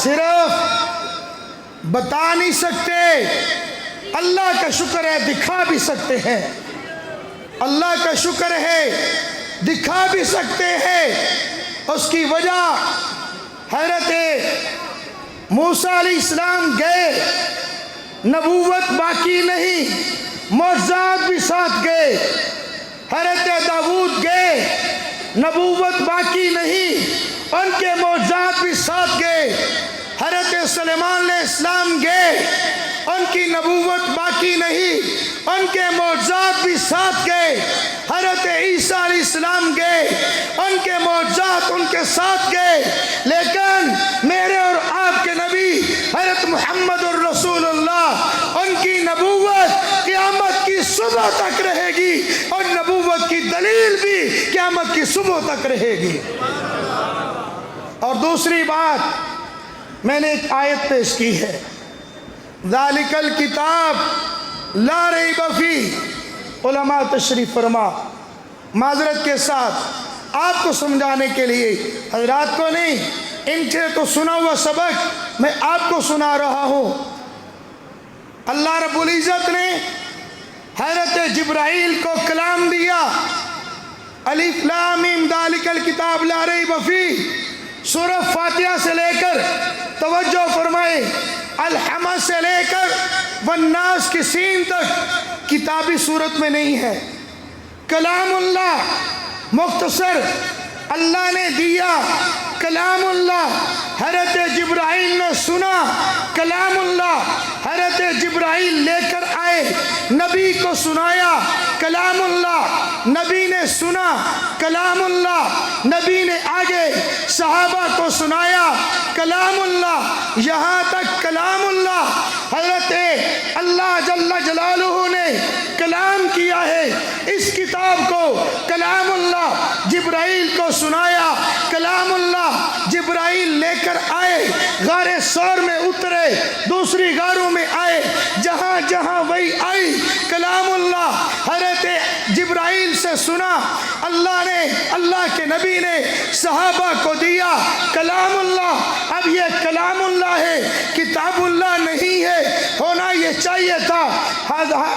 صرف بتا نہیں سکتے، اللہ کا شکر ہے دکھا بھی سکتے ہیں، اللہ کا شکر ہے دکھا بھی سکتے ہیں۔ اس کی وجہ حضرت موسیٰ علیہ السلام گئے، نبوت باقی نہیں، معجزات بھی ساتھ گئے۔ حضرت داؤد گئے، نبوت باقی نہیں، ان کے معجزات بھی ساتھ گئے۔ حضرت سلیمان علیہ السلام گئے، ان کی نبوت باقی نہیں، ان کے معجزات بھی ساتھ گئے۔ حضرت عیسیٰ علیہ السلام گئے، ان کے معجزات ان کے ساتھ گئے۔ لیکن میرے اور آپ کے نبی حضرت محمد الرسول اللہ، ان کی نبوت قیامت کی صبح تک رہے گی، اور نبوت کی دلیل بھی قیامت کی صبح تک رہے گی۔ اور دوسری بات، میں نے ایک آیت پیش کی ہے، ذالک الکتاب لا ریب فیہ۔ علماء تشریف فرما، معذرت کے ساتھ آپ کو سمجھانے کے لیے، حضرات کو نہیں، ان سے تو سنا ہوا سبق میں آپ کو سنا رہا ہوں۔ اللہ رب العزت نے حضرت جبرائیل کو کلام دیا، الف لام میم ذالک الکتاب لا ریب فیہ، سورہ فاتحہ سے لے کر توجہ فرمائے الحمد سے لے کر والناس کی سین تک کتابی صورت میں نہیں ہے، کلام اللہ مختصر اللہ نے دیا، کلام اللہ حضرت جبرائیل نے سنا، کلام اللہ حضرت جبرائیل لے کر آئے نبی کو سنایا، کلام اللہ نبی نے سنا، کلام اللہ نبی نے آگے صحابہ کو سنایا، کلام اللہ یہاں تک کلام اللہ حضرت اللہ جل جلالہ نے کلام کیا ہے، اس کتاب کو کلام اللہ جبرائیل کو سنایا، کلام اللہ جبرائیل لے کر آئے، غار ثور میں اترے، دوسری غاروں میں آئے، جہاں جہاں وہی آئی کلام اللہ حضرت جبرائیل سے سنا، اللہ کے نبی نے صحابہ کو دیا، کلام اللہ اب یہ کلام اللہ ہے، کتاب اللہ نہیں ہے، ہونا یہ چاہیے تھا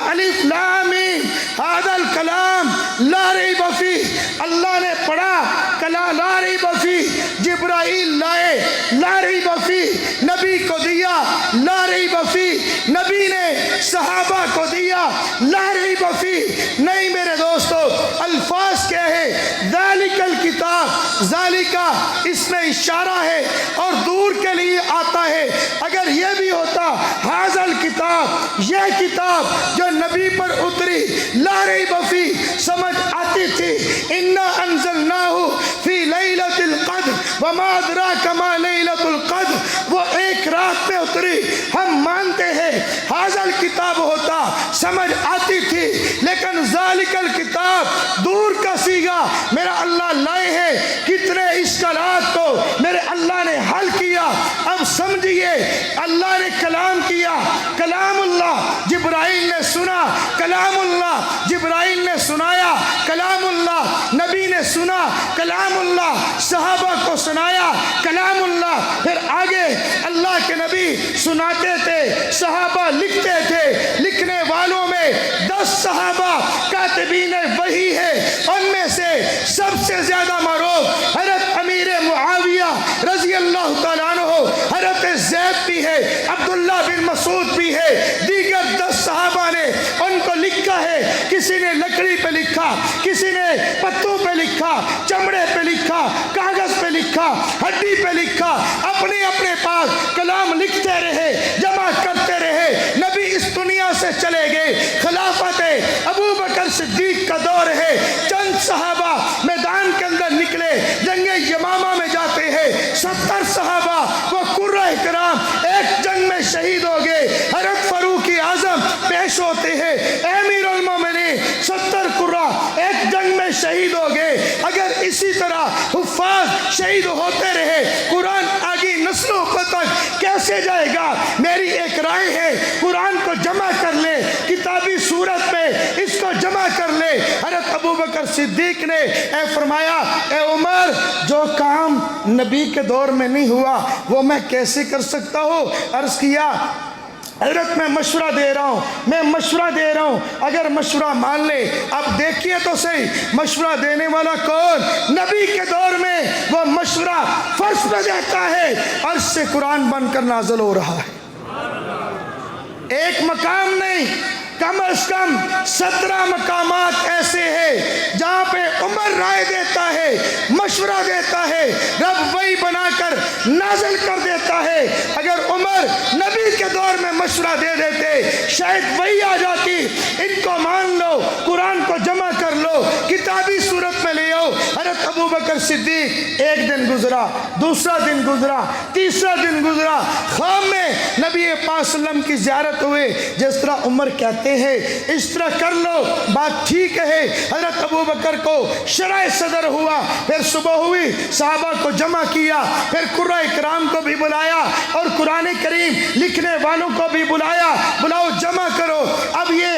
الف لام میم ھذا الکلام لا ریب فیہ، اللہ نے پڑھا کلام لا ریب فیہ، جبرائیل لائے لا ریب فیہ، نبی کو دیا لا ریب فیہ، نبی نے صحابہ کو دیا لا ریب فیہ، نہیں میرے دوستو الفاظ کیا ہے ذالک الکتاب، ذالکہ اس میں اشارہ ہے اور دور کے لیے آتا ہے، اگر یہ بھی ہوتا ھذا الکتاب یہ کتاب جو نبی پر اتری لا ریب فیہ سمجھ آتی تھی، انا انزلناہ فی لیلۃ القدر وما ادراک ما لیلۃ القدر، وہ ایک رات میں اتری، ہم مانتے ہیں ھذا الکتاب ہوتا سمجھ آتی تھی، لیکن ذالک الکتاب دور کا صیغہ میرا اللہ لائے ہیں، کتنے اشکالات کو میرے اللہ نے حل کیا، اب سمجھئے اللہ نے کلام کیا، کلام اللہ جبرائیل نے سنا، کلام اللہ جبرائیل نے سنایا، کلام اللہ نبی نے سنا، کلام اللہ صحابہ کو سنایا، کلام اللہ پھر آگے اللہ کے نبی سناتے تھے، صحابہ لکھتے تھے، لکھنے والوں میں 10 صحابہ کاتبین وحی ہے، ان میں سے سب سے زیادہ معروف حضرت امیر معاویہ رضی اللہ تعالیٰ عنہ، حضرت زید بھی ہے، عبداللہ بن مسعود بھی ہے، دیگر 10 صحابہ نے ان کو لکھا ہے، کسی نے لکڑی پہ لکھا، کسی نے پتوں پہ لکھا، چمڑے پہ لکھا، کاغذ پہ لکھا، ہڈی پہ لکھا، اپنے اپنے پاس کلام لکھتے رہے، جمع کرتے رہے، نبی اس دنیا سے چلے گئے، خلافت ابو بکر صدیق کا دور ہے، چند صحابہ میدان کے اندر نکلے، جنگ یمامہ میں جاتے ہیں، 70 صحابہ وہ قرہ کرام ایک جنگ میں شہید ہو گئے، حضرت فاروق اعظم پیش ہوتے ہیں، امیر المومنین 70 قرہ ایک جنگ میں شہید ہو گئے، اگر اسی طرح حفاظ شہید ہوتے رہے قرآن آگی نسلوں تک کیسے جائے گا؟ میری ایک رائے ہے قرآن کو جمع کر لے، کتابی صورت میں اس کو جمع کر لے۔ حضرت ابو بکر صدیق نے فرمایا اے عمر جو کام نبی کے دور میں نہیں ہوا وہ میں کیسے کر سکتا ہوں؟ عرض کیا حضرت میں مشورہ دے رہا ہوں اگر مشورہ مان لے، اب دیکھیے تو صحیح مشورہ دینے والا کون؟ نبی کے دور میں وہ مشورہ فرش پہ دیتا ہے، عرش سے قرآن بن کر نازل ہو رہا ہے، ایک مقام نہیں کم از کم 17 مقامات ایسے ہیں جہاں پہ عمر رائے دیتا ہے، مشورہ دیتا ہے، رب وہی بنا کر نازل کر دیتا ہے۔ اگر عمر نبی کے دور میں مشورہ دے دیتے شاید وہی آ جاتی، ان کو مان لو، قرآن کو جمع کر لو، کتابی صورت میں لے آؤ۔ حضرت ابو بکر صدیق ایک دن گزرا، دوسرا دن گزرا، تیسرا دن گزرا، خام میں نبی پاک صلی اللہ علیہ وسلم کی زیارت ہوئے، جس طرح عمر کہتے ہیں اس طرح کر لو، بات ٹھیک ہے۔ حضرت ابو بکر کو شرح صدر ہوا، پھر صبح ہوئی، صحابہ کو جمع کیا، پھر قرہ کرام کو بھی بلایا اور قرآن کریم لکھنے والوں کو بھی بلایا، بلاؤ جمع کرو۔ اب یہ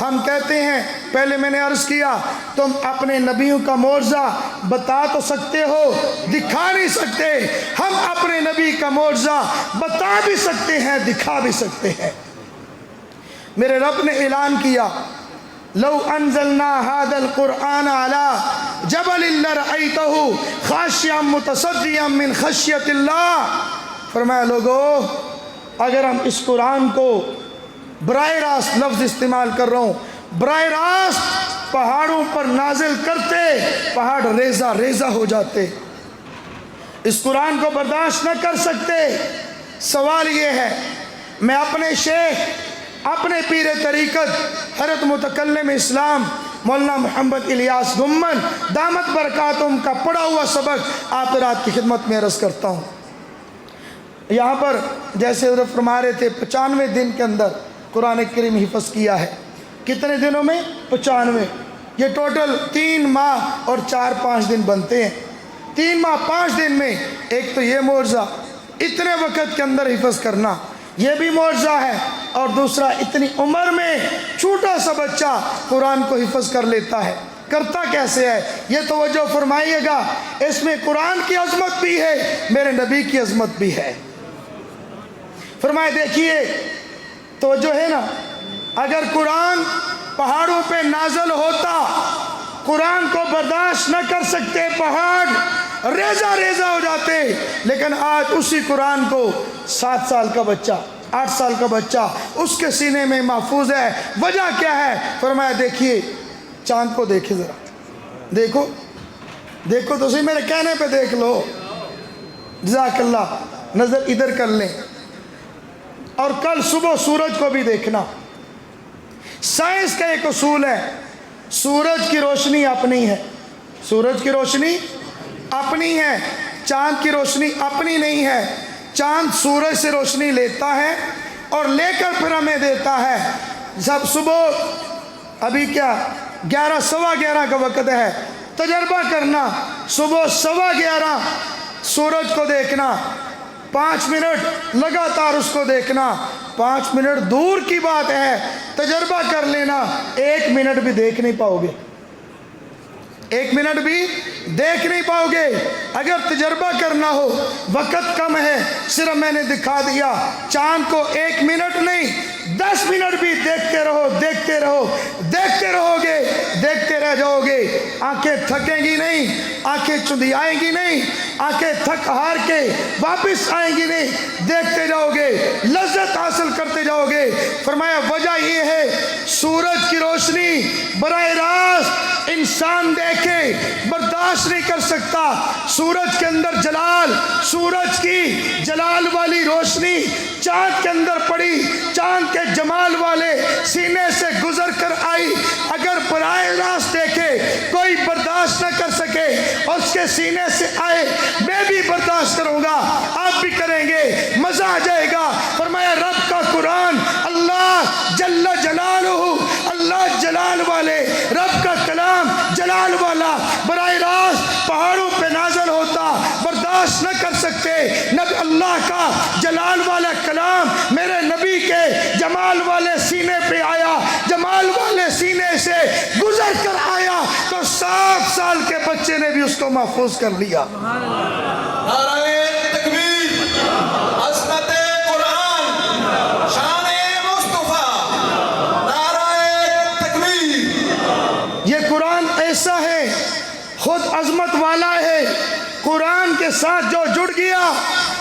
ہم کہتے ہیں، پہلے میں نے عرض کیا، تم اپنے نبیوں کا معجزہ بتا تو سکتے ہو، دکھا نہیں سکتے۔ ہم اپنے نبی کا معجزہ بتا بھی سکتے ہیں، دکھا بھی سکتے ہیں۔ میرے رب نے اعلان کیا، لو انزلنا هذا القرآن على جبل لرأيته خاشعا متصدعا من خشیۃ اللہ۔ فرمایا لوگو، اگر ہم اس قرآن کو براہ راست، لفظ استعمال کر رہا ہوں، براہ راست پہاڑوں پر نازل کرتے، پہاڑ ریزہ ریزہ ہو جاتے۔ اس قرآن کو برداشت نہ کر سکتے۔ سوال یہ ہے، میں اپنے شیخ، اپنے پیر طریقت حضرت متکلم اسلام مولانا محمد الیاس گمن دامت برکاتہم کا پڑھا ہوا سبق آپ رات کی خدمت میں عرض کرتا ہوں۔ یہاں پر جیسے حضرت فرما رہے تھے 95 دن کے اندر قرآن کریم حفظ کیا ہے۔ کتنے دنوں میں؟ 95۔ یہ ٹوٹل 3 ماہ اور 4-5 دن بنتے ہیں۔ 3 ماہ 5 دن میں ایک تو یہ معجزہ، اتنے وقت کے اندر حفظ کرنا، یہ بھی معجزہ ہے، اور دوسرا اتنی عمر میں چھوٹا سا بچہ قرآن کو حفظ کر لیتا ہے۔ کرتا کیسے ہے؟ یہ توجہ فرمائیے گا، اس میں قرآن کی عظمت بھی ہے، میرے نبی کی عظمت بھی ہے۔ فرمائے دیکھیے، توجہ ہے نا، اگر قرآن پہاڑوں پہ نازل ہوتا، قرآن کو برداشت نہ کر سکتے، پہاڑ ریزہ ریزہ ہو جاتے، لیکن آج اسی قرآن کو 7 سال کا بچہ، 8 سال کا بچہ اس کے سینے میں محفوظ ہے۔ وجہ کیا ہے؟ فرمایا دیکھیے، چاند کو دیکھیں ذرا، دیکھو دیکھو تو صحیح، میرے کہنے پہ دیکھ لو، جزاک اللہ، نظر ادھر کر لیں، اور کل صبح سورج کو بھی دیکھنا۔ سائنس کا ایک اصول ہے، سورج کی روشنی اپنی ہے، سورج کی روشنی اپنی ہے، چاند کی روشنی اپنی نہیں ہے۔ چاند سورج سے روشنی لیتا ہے اور لے کر پھر ہمیں دیتا ہے۔ جب صبح ابھی کیا 11 سوا 11 کا وقت ہے، تجربہ کرنا، صبح 11:15 سورج کو دیکھنا، 5 منٹ لگاتار اس کو دیکھنا، 5 منٹ دور کی بات ہے، تجربہ کر لینا، 1 منٹ بھی دیکھ نہیں پاؤ گے، 1 منٹ بھی دیکھ نہیں پاؤ گے۔ اگر تجربہ کرنا ہو، وقت کم ہے، صرف میں نے دکھا دیا، چاند کو 1 منٹ نہیں 10 منٹ بھی دیکھتے رہو، دیکھتے رہو، دیکھتے رہو گے، دیکھتے رہ جاؤ گے، آنکھیں تھکیں گی نہیں، آنکھیں چندیائیں گی نہیں، آنکھیں تھک ہار کے واپس آئیں گی نہیں، دیکھتے جاؤ گے، لذت حاصل کرتے جاؤ گے۔ فرمایا وجہ یہ ہے، سورج کی روشنی براہ راست انسان دیکھے برداشت نہیں کر سکتا۔ سورج کے اندر جلال، سورج کی جلال والی روشنی چاند کے اندر پڑی، چاند کے جمال والے سینے سے گزر کر آئی، اگر براہ راست دیکھے کوئی برداشت نہ کر سکے اور اس کے سینے سے آئے، میں بھی برداشت کروں گا، آپ بھی کریں گے، مزہ آ جائے گا۔ فرمایا رب کا قرآن، اللہ جل جلالہ، اللہ جلال والے رب کا کلام جلال والا براہ راست پہاڑوں پہ نازل ہوتا، برداشت نہ کر سکتے۔ نبی اللہ کا جلال والا کلام میرے نبی کے جمال والے سینے پہ آیا، جمال والے سینے سے گزر کر آیا تو 7 سال کے بچے نے بھی اس کو محفوظ کر لیا۔ نعرہ تکبیر، عظمت قرآن، شان مصطفیٰ، نعرہ تکبیر۔ یہ قرآن ایسا ہے، خود عظمت والا ہے، قرآن کے ساتھ جو جڑ گیا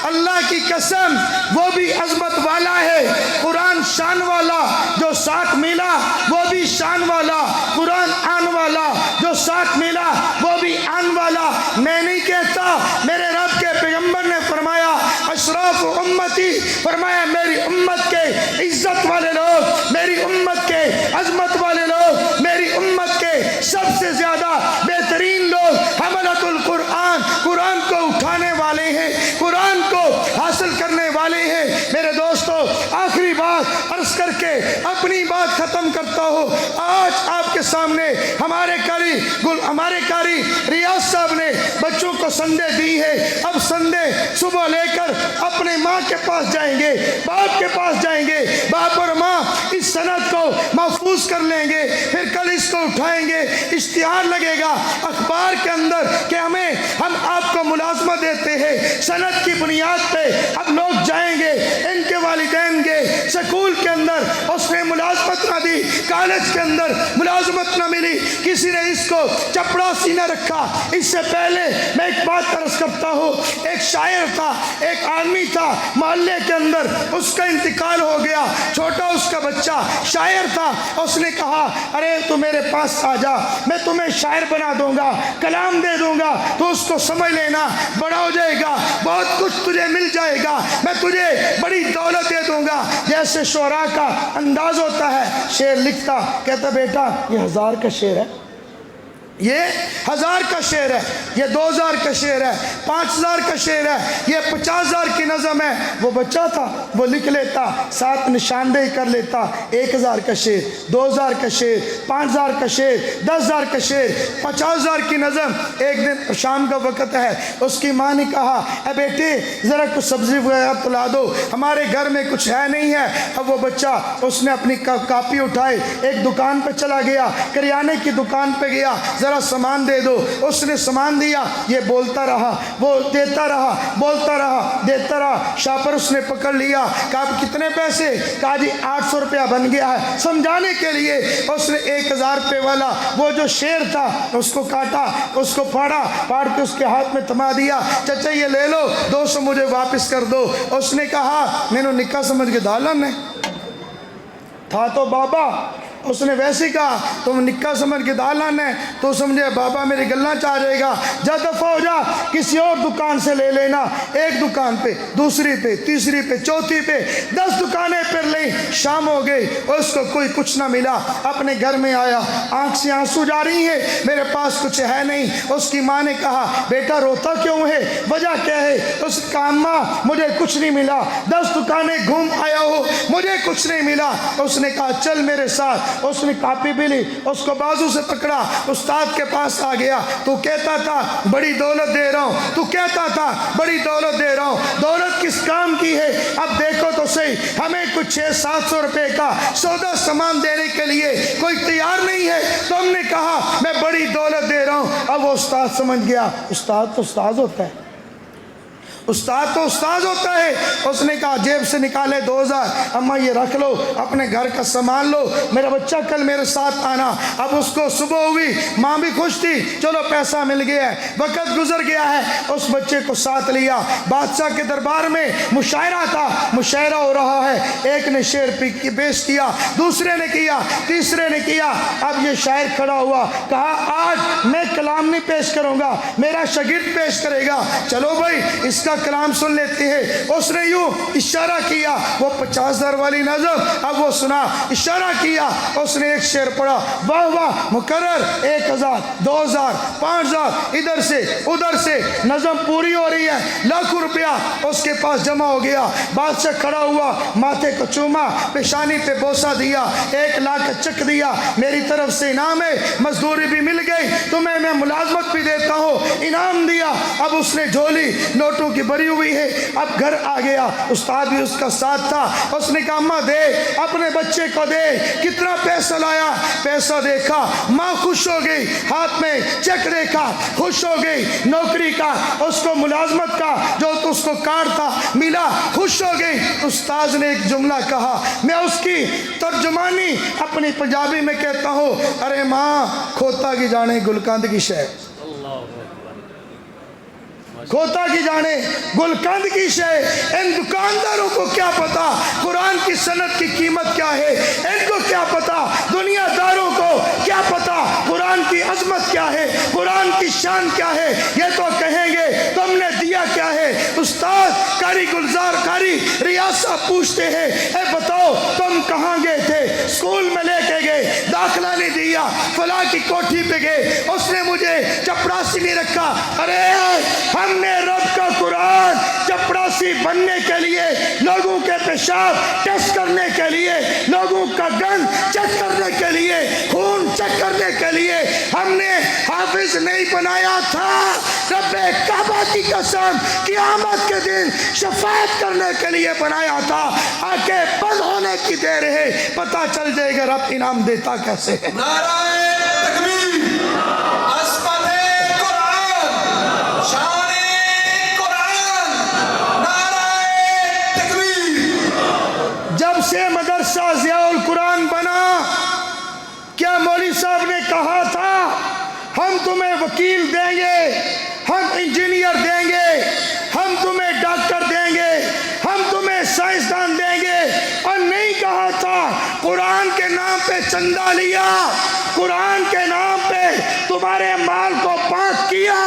اللہ کی قسم وہ بھی عظمت والا ہے۔ قرآن شان والا جو ساتھ ملا وہ بھی شان والا، قرآن آن والا جو ساتھ ملا وہ بھی آن والا۔ میں نہیں کہتا، میرے رب کے پیغمبر نے فرمایا اشراف امتی، فرمایا میری امت کے عزت والے لوگ، میری امت کے عظمت والے لوگ، میری امت کے سب سے زیادہ بہترین لوگ حملۃ القرآن، قرآن کو اٹھانے والے ہیں، قرآن کو حاصل کرنے والے ہیں۔ میرے دوستو، آخری بات عرض کر کے اپنی بات ختم کرتا ہوں۔ آج آپ کے کے سامنے ہمارے قاری ریاض صاحب نے بچوں کو سندے دی ہے. اب سندے صبح لے کر اپنے ماں کے پاس جائیں گے, باپ کے پاس جائیں گے. باپ اور ماں اس سند کو محفوظ کر لیں گے, پھر کل اس کو اٹھائیں گے. اشتہار لگے گا اخبار کے اندر کہ ہم آپ کو ملازمت دیتے ہیں. سند کی بنیاد پہ اب لوگ جائیں گے, ان کے والدین گے سکول کے اندر, اس نے ملازمت نہ دی, کالج کے اندر ملازمت نہ ملی, کسی نے اس کو چپڑاسی نہ رکھا. اس سے پہلے میں ایک بات عرض کرتا ہوں, ایک شاعر تھا, ایک آدمی تھا محلے کے اندر, اس کا انتقال ہو گیا, چھوٹا اس کا بچہ شاعر تھا. اس نے کہا ارے تو میرے پاس آ جا, میں تمہیں شاعر بنا دوں گا, کلام دے دوں گا, تو اس کو سمجھ لینا, بڑا ہو جائے گا, بہت کچھ تجھے مل جائے گا, میں تجھے بڑی دولت دے دوں گا. جیسے شعراء کا انداز ہوتا ہے, شعر لکھتا, کہتا بیٹا یہ 1000 کا شعر ہے, یہ 1000 کا شعر ہے, یہ 2000 کا شعر ہے, 5000 کا شعر ہے, یہ 50000 کی نظم ہے. وہ بچہ تھا, وہ لکھ لیتا, ساتھ نشاندہی کر لیتا, 1000 کا شعر, 2000 کا شعر, 5000 کا شعر, 10000 کا شعر, 50000 کی نظم. ایک دن شام کا وقت ہے, اس کی ماں نے کہا اے بیٹے ذرا کچھ سبزی وغیرہ پلا دو, ہمارے گھر میں کچھ ہے نہیں ہے. اب وہ بچہ اس نے اپنی کاپی اٹھائی, ایک دکان پہ چلا گیا, کریانے کی دکان پہ گیا, ذرا سامان دے دو. اس نے سامان دیا, یہ بولتا رہا, وہ دیتا رہا, بولتا رہا, دیتا رہا. شاپر اس نے پکڑ لیا, کہا کتنے پیسے, کہا جی 800 روپیہ بن گیا ہے. سمجھانے کے لیے اس نے 1000 روپے والا وہ جو شیر تھا اس کو کاٹا, اس کو پاڑ کے اس کے ہاتھ میں تھما دیا. چچا یہ لے لو, 200 مجھے واپس کر دو. اس نے کہا میں نے نکاح سمجھ کے دالن ہے تھا تو بابا, اس نے ویسے کہا تم نکاح سمجھ کے دالان ہے تو سمجھے بابا میری گلہ چاہ جائے گا, جا دفع ہو جا, کسی اور دکان سے لے لینا. ایک دکان پہ, دوسری پہ, تیسری پہ, چوتھی پہ, 10 دکانیں پھر لیں. شام ہو گئی, اس کو کوئی کچھ نہ ملا. اپنے گھر میں آیا, آنکھ سے آنسو جاری ہیں, میرے پاس کچھ ہے نہیں. اس کی ماں نے کہا بیٹا روتا کیوں ہے, وجہ کیا ہے. اس نے کہا اماں مجھے کچھ نہیں ملا, 10 دکانیں گھوم آیا ہو, مجھے کچھ نہیں ملا. اس نے کہا چل میرے ساتھ. اس نے کاپی بھی لی, اس کو بازو سے پکڑا, استاد کے پاس آ گیا. تو کہتا تھا بڑی دولت دے رہا ہوں, تو کہتا تھا بڑی دولت دے رہا ہوں, دولت کس کام کی ہے. اب دیکھو تو صحیح, ہمیں کچھ 600-700 روپے کا سودا سامان دینے کے لیے کوئی تیار نہیں ہے. تو ہم نے کہا میں بڑی دولت دے رہا ہوں. اب وہ استاد سمجھ گیا, استاد تو استاد ہوتا ہے, استاد تو استاد ہوتا ہے. اس نے کہا جیب سے نکالے 2000, اماں یہ رکھ لو, اپنے گھر کا سامان لو, میرا بچہ کل میرے ساتھ آنا. اب اس کو صبح ہوئی, ماں بھی خوش تھی, چلو پیسہ مل گیا ہے, وقت گزر گیا ہے. اس بچے کو ساتھ لیا, بادشاہ کے دربار میں مشاعرہ تھا, مشاعرہ ہو رہا ہے. ایک نے شعر پیش کیا, دوسرے نے کیا, تیسرے نے کیا. اب یہ شاعر کھڑا ہوا, کہا آج میں کلام نہیں پیش کروں گا, میرا شاگرد پیش کرے گا. چلو بھائی اس کا کلام سن لیتے ہیں. اس نے یوں اشارہ کیا, وہ 50,000 والی نظم, اب وہ سنا, اشارہ کیا, اس نے ایک شعر پڑھا, واہ واہ مقرر, 1000 2000 5000, ادھر سے ادھر سے نظم پوری ہو رہی ہے. لاکھوں روپیہ اس کے پاس جمع ہو گیا. بادشاہ کھڑا ہوا, ماتھے کو چوما, پیشانی پہ بوسہ دیا, 1 لاکھ چک دیا, میری طرف سے انعام ہے, مزدوری بھی مل گئی, تمہیں میں ملازمت بھی دیتا ہوں, انعام دیا. اب اس نے جھولی نوٹوں کی بری ہوئی ہے. اب گھر آ گیا, استاد بھی اس کا ساتھ تھا. اس نے کہا اماں دے, اپنے بچے کو دے, کتنا پیسہ لایا. پیسہ دیکھا, ماں خوش ہو گئی, ہاتھ میں چیک دیکھا, خوش ہو گئی. نوکری کا, اس کو ملازمت کا جو تو اس کو کارڈ تھا ملا, خوش ہو گئی. استاد نے ایک جملہ کہا, میں اس کی ترجمانی اپنی پنجابی میں کہتا ہوں, ارے ماں کھوتا کی جانے گلکند کی شے, کھوتا کی جانے گلکند کی شے. ان دکانداروں کو کیا پتا قرآن کی سند کی قیمت کیا ہے, ان کو کیا پتا, دنیا داروں کو کیا پتا قرآن کی عظمت کیا ہے، قرآن کی شان کیا ہے، یہ تو کہیں گے تم نے دیا کیا ہے۔ استاد قاری گلزار قاری ریاض صاحب پوچھتے ہیں اے بتاؤ تم کہاں گئے تھے؟ اسکول میں لے کے گئے، داخلہ نہیں دیا، فلاں کی کوٹھی پہ گئے، اس نے مجھے چپڑاسی نہیں رکھا۔ ارے ہم نے رب کا قرآن چپڑاسی بننے کے لیے، لوگوں کے پیشاب ٹیسٹ کرنے کے لیے، لوگوں کا گن چیک کرنے کے لیے، خون چیک کرنے کے لیے ہم نے حافظ نہیں بنایا تھا۔ رب کعبہ کی قسم قیامت کے دن شفاعت کرنے کے لیے بنایا تھا۔ آنکھیں بند ہونے کی دیر ہے، پتہ چل جائے گا رب انعام دیتا کیسے ہے۔ نعرہ تکبیر، عظمت قرآن، شان قرآن، نعرہ تکبیر۔ جب سے مدرسہ ضیاء القرآن بنا، کیا مولوی صاحب نے کہا تھا ہم تمہیں وکیل دیں گے، ہم انجینئر دیں گے، ہم تمہیں ڈاکٹر دیں گے، ہم تمہیں سائنسدان دیں گے؟ اور نہیں کہا تھا قرآن کے نام پہ چندہ لیا، قرآن کے نام پہ تمہارے مال کو پاک کیا،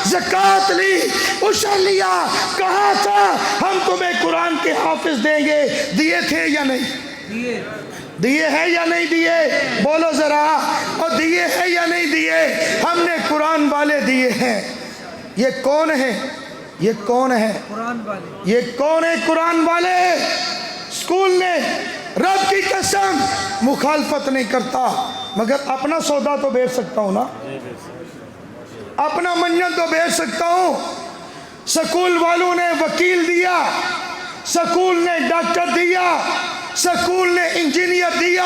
زکوٰۃ لی، عشر لیا، کہا تھا ہم تمہیں قرآن کے حافظ دیں گے؟ دیے تھے یا نہیں؟ دیے ہیں یا نہیں دیے؟ بولو ذرا، اور دیے ہیں یا نہیں دیے؟ ہم نے قرآن والے دیے ہیں۔ یہ کون ہے؟ یہ کون ہے؟ یہ کون ہے قرآن والے؟ اسکول نے رب کی قسم مخالفت نہیں کرتا، مگر اپنا سودا تو بیچ سکتا ہوں نا، اپنا منجن تو بیچ سکتا ہوں۔ سکول والوں نے وکیل دیا، سکول نے ڈاکٹر دیا، سکول نے انجینئر دیا،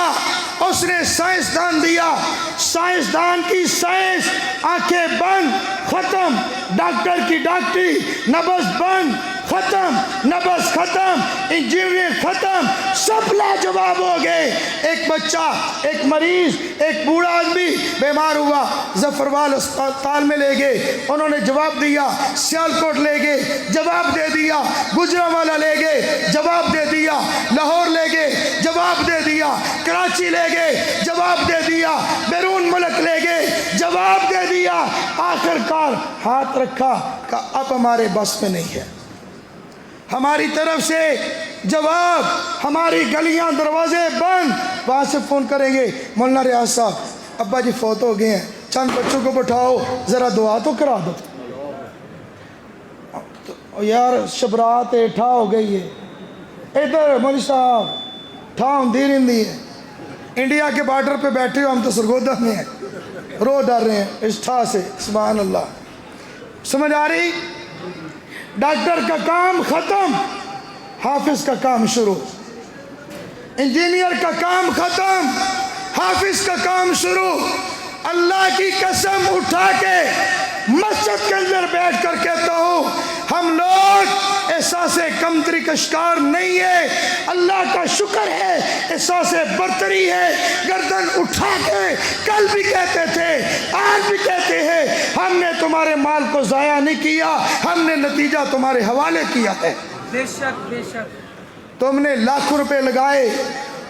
اس نے سائنسدان دیا، سائنسدان کی سائنس آنکھیں بند ختم، ڈاکٹر کی ڈاکٹری نبض بند ختم، نبض ختم، انجینئر ختم، سب لاجواب ہو گئے۔ ایک بچہ، ایک مریض، ایک بوڑھا آدمی بیمار ہوا، ظفروال اسپتال میں لے گئے، انہوں نے جواب دیا، سیالکوٹ لے گئے، جواب دے دیا، گجرانوالہ لے گئے، جواب دے دیا، لاہور لے گئے، جواب دے دیا، کراچی لے گئے، جواب دے دیا، بیرون ملک لے گئے، جواب دے دیا۔ آخر کار ہاتھ رکھا کہ اب ہمارے بس میں نہیں ہے، ہماری طرف سے جواب، ہماری گلیاں دروازے بند۔ وہاں سے فون کریں گے مولانا ریاض صاحب ابا جی فوت ہو گئے ہیں، چند بچوں کو بٹھاؤ ذرا دعا تو کرا دو۔ یار شبرات ٹھا ہو گئی ہے، ادھر مولوی صاحب ٹھا ہوں دی رہی ہے، انڈیا کے بارڈر پہ بیٹھے ہو، ہم تو سرگودا میں ہیں، رو ڈر رہے ہیں اس ٹھا سے۔ سبحان اللہ، سمجھ آ رہی؟ ڈاکٹر کا کام ختم، حافظ کا کام شروع، انجینئر کا کام ختم، حافظ کا کام شروع۔ اللہ کی قسم اٹھا کے مسجد کے اندر بیٹھ کر کہتا ہوں ہم لوگ احساس کمتری کا شکار نہیں ہے، اللہ کا شکر ہے، احساس برتری ہے۔ گردن اٹھا کے کل بھی کہتے تھے، آج بھی کہتے ہیں ہم نے تمہارے مال کو ضائع نہیں کیا، ہم نے نتیجہ تمہارے حوالے کیا ہے۔ بے شک بے شک، تم نے لاکھوں روپے لگائے،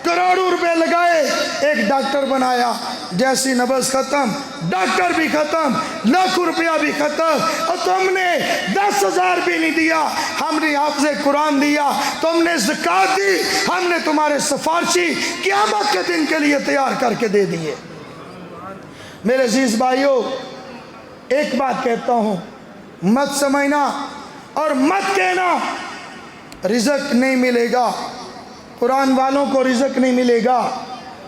کروڑوں روپے لگائے، ایک ڈاکٹر بنایا، جیسی نبض ختم ڈاکٹر بھی ختم، لاکھوں روپیہ بھی ختم، اور تم نے 10,000 بھی نہیں دیا، ہم نے حافظ قرآن دیا، تم نے زکوٰۃ دی، ہم نے تمہارے سفارشی قیامت کے دن کے لیے تیار کر کے دے دیے۔ میرے عزیز بھائیوں، ایک بات کہتا ہوں، مت سمجھنا اور مت کہنا رزق نہیں ملے گا، قرآن والوں کو رزق نہیں ملے گا،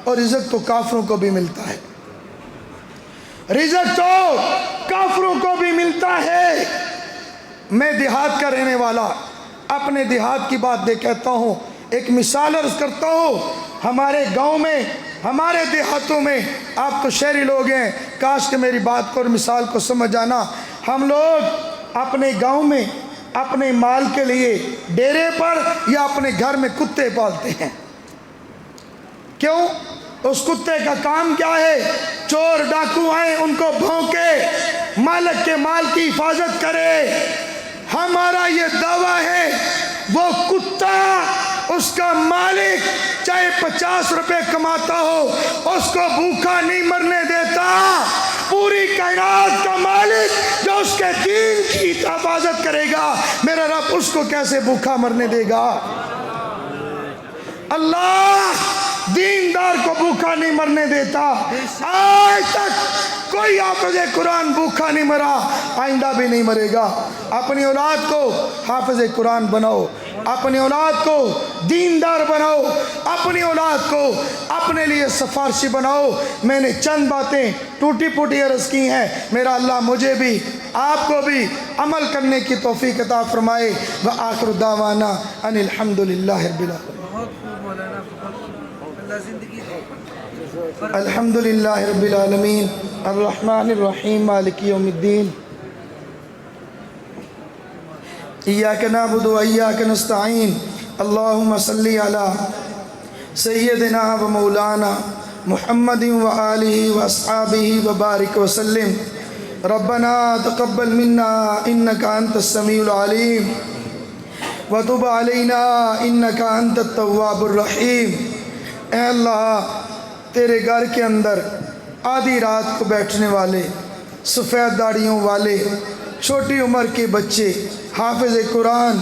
اور رزق تو کافروں کو بھی ملتا ہے، رزق تو کافروں کو بھی ملتا ہے۔ میں دیہات کا رہنے والا، اپنے دیہات کی بات کہتا ہوں، ایک مثال عرض کرتا ہوں۔ ہمارے گاؤں میں، ہمارے دیہاتوں میں، آپ تو شہری لوگ ہیں، کاش کہ میری بات کو اور مثال کو سمجھ آنا۔ ہم لوگ اپنے گاؤں میں اپنے مال کے لیے ڈیرے پر یا اپنے گھر میں کتے پالتے ہیں۔ کیوں؟ اس کتے کا کام کیا ہے؟ چور ڈاکو آئیں ان کو بھونکے، مالک کے مال کی حفاظت کرے۔ ہمارا یہ دعویٰ ہے وہ کتا، اس کا مالک چاہے 50 روپے کماتا ہو، اس کو بھوکا نہیں مرنے دیتا، حفاظت کرے گا، میرا رب اس کو کیسے بھوکا مرنے دے گا؟ اللہ دیندار کو بھوکا نہیں مرنے دیتا۔ آج تک کوئی حافظ قرآن بھوکا نہیں مرا، آئندہ بھی نہیں مرے گا۔ اپنی اولاد کو حافظ قرآن بناؤ، اپنی اولاد کو دیندار بناؤ، اپنی اولاد کو اپنے لیے سفارشی بناؤ۔ میں نے چند باتیں ٹوٹی پوٹی عرض کی ہیں، میرا اللہ مجھے بھی آپ کو بھی عمل کرنے کی توفیق عطا فرمائے۔ وآخر دعوانا ان الحمدللہ رب العالمین۔ الحمدللہ رب العالمین الرحمن الرحیم مالک یوم الدین ایاک نعبد و ایاک نستعین اللہم صلی علی سیدنا و مولانا محمد و آلہ و اصحابہ و بارک وسلم۔ ربنا تقبل منا انکا انت السمیع العلیم وتب علینا انکا انت التواب الرحیم۔ اے اللہ تیرے گھر کے اندر آدھی رات کو بیٹھنے والے، سفید داڑھیوں والے، چھوٹی عمر کے بچے، حافظ قرآن،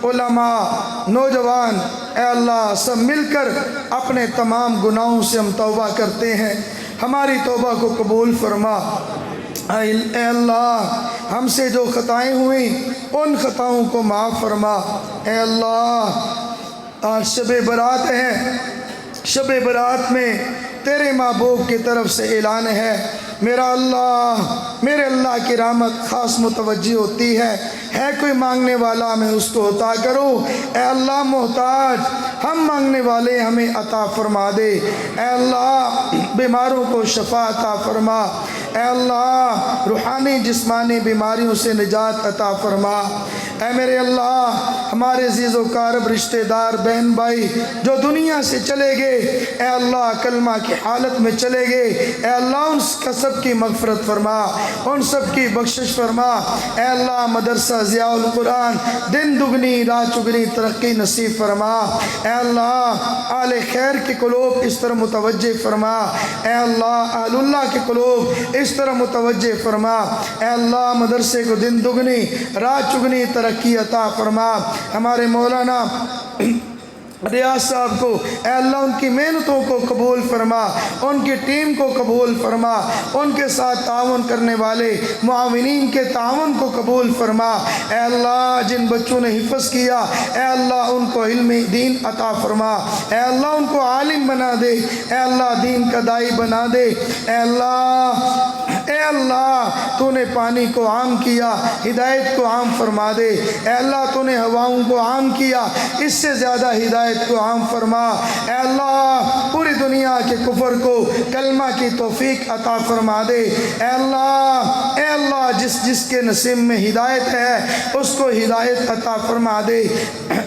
علماء، نوجوان، اے اللہ سب مل کر اپنے تمام گناہوں سے ہم توبہ کرتے ہیں، ہماری توبہ کو قبول فرما۔ اے اللہ ہم سے جو خطائیں ہوئیں ان خطاؤں کو معاف فرما۔ اے اللہ آج شب برات ہے، شب برات میں تیرے محبوب کی طرف سے اعلان ہے، میرا اللہ، میرے اللہ کی رحمت خاص متوجہ ہوتی ہے کوئی مانگنے والا میں اس کو عطا کرو۔ اے اللہ محتاج ہم مانگنے والے ہمیں عطا فرما دے۔ اے اللہ بیماروں کو شفا عطا فرما۔ اے اللہ روحانی جسمانی بیماریوں سے نجات عطا فرما۔ اے میرے اللہ ہمارے عزیز و قارب رشتہ دار بہن بھائی جو دنیا سے چلے گئے، اے اللہ کلمہ کی حالت میں چلے گئے، اے اللہ ان سب کی مغفرت فرما، ان سب کی بخشش فرما۔ اے اللہ مدرسہ ضیاء القرآن دن دگنی رات چگنی ترقی نصیب فرما۔ اے اللہ آل خیر کے قلوب اس طرح متوجہ فرما۔ اے اللہ اہل اللہ کے قلوب اس طرح متوجہ فرما۔ اے اللہ مدرسے کو دن دگنی رات چگنی ترقی عطا فرما۔ ہمارے مولانا ریاض صاحب کو اے اللہ ان کی محنتوں کو قبول فرما، ان کی ٹیم کو قبول فرما، ان کے ساتھ تعاون کرنے والے معاونین کے تعاون کو قبول فرما۔ اے اللہ جن بچوں نے حفظ کیا اے اللہ ان کو علم دین عطا فرما۔ اے اللہ ان کو عالم بنا دے، اے اللہ دین کا داعی بنا دے۔ اے اللہ تو نے پانی کو عام کیا، ہدایت کو عام فرما دے۔ اے اللہ تو نے ہواؤں کو عام کیا، اس سے زیادہ ہدایت کو عام فرما۔ اے اللہ پوری دنیا کے کفر کو کلمہ کی توفیق عطا فرما دے۔ اے اللہ جس کے نصیب میں ہدایت ہے اس کو ہدایت عطا فرما دے۔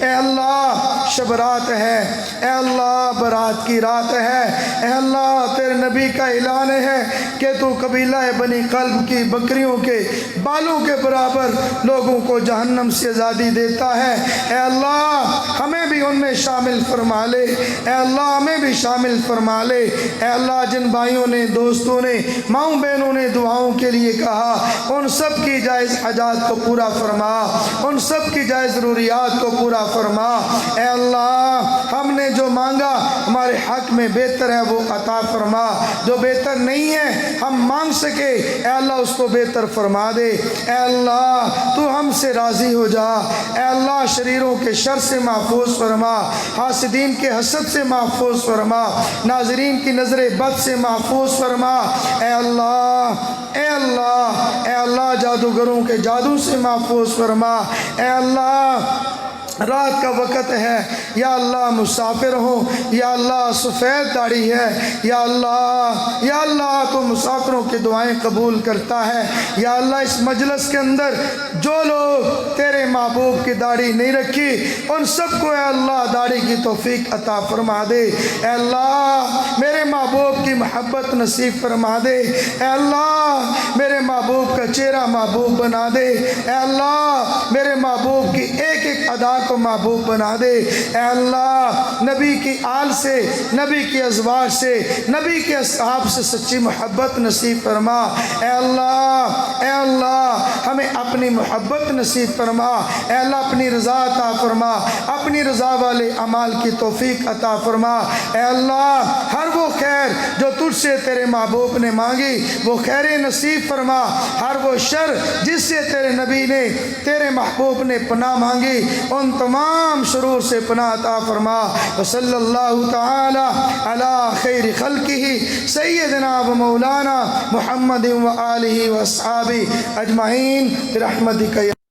اے اللہ شب رات ہے، اے اللہ برات کی رات ہے، اے اللہ تیرے نبی کا اعلان ہے کہ تو قبیلہ بنی قلب کی بکریوں کے بالوں کے برابر لوگوں کو جہنم سے آزادی دیتا ہے۔ اے اللہ ہمیں بھی ان میں شامل فرما لے، اے اللہ ہمیں بھی شامل فرما لے۔ اے اللہ جن بھائیوں نے دوستوں نے ماؤں بہنوں نے دعاؤں کے لیے کہا ان سب کی جائز حاجات کو پورا فرما، ان سب کی جائز ضروریات کو پورا فرما۔ اے اللہ ہم نے جو مانگا ہمارے حق میں بہتر ہے وہ عطا فرما، جو بہتر نہیں ہے ہم مانگ سکے اے اللہ اس کو بہتر فرما دے۔ اے اللہ تو ہم سے راضی ہو جا۔ اے اللہ شریروں کے شر سے محفوظ فرما، حاسدین کے حسد سے محفوظ فرما، ناظرین کی نظر بد سے محفوظ فرما۔ اے اللہ اے اللہ اے اللہ جادوگروں کے جادو سے محفوظ فرما۔ اے اللہ رات کا وقت ہے یا اللہ مسافر ہوں یا اللہ سفید داڑھی ہے یا اللہ تو مسافروں کی دعائیں قبول کرتا ہے یا اللہ اس مجلس کے اندر جو لوگ تیرے محبوب کی داڑھی نہیں رکھی ان سب کو اے اللہ داڑھی کی توفیق عطا فرما دے۔ اے اللہ میرے محبوب کی محبت نصیب فرما دے۔ اے اللہ میرے محبوب کا چہرہ محبوب بنا دے۔ اے اللہ میرے محبوب کی ایک ایک ادا کو محبوب بنا دے۔ اے اللہ نبی کی آل سے، نبی کی ازواج سے، نبی کے اصحاب سے سچی محبت نصیب فرما۔ اے اللہ ہمیں اپنی محبت نصیب فرما۔ اے اللہ اپنی رضا عطا فرما، اپنی رضا والے اعمال کی توفیق عطا فرما۔ اے اللہ ہر وہ خیر جو تجھ سے تیرے محبوب نے مانگی وہ خیر نصیب فرما، ہر وہ شر جس سے تیرے نبی نے، تیرے محبوب نے پناہ مانگی ان تمام شرور سے پناہ عطا فرما۔ وصلی اللہ تعالی علی خیر خلقہ سیدنا و مولانا محمد و آلہ و اصحابہ اجمعین برحمتک یا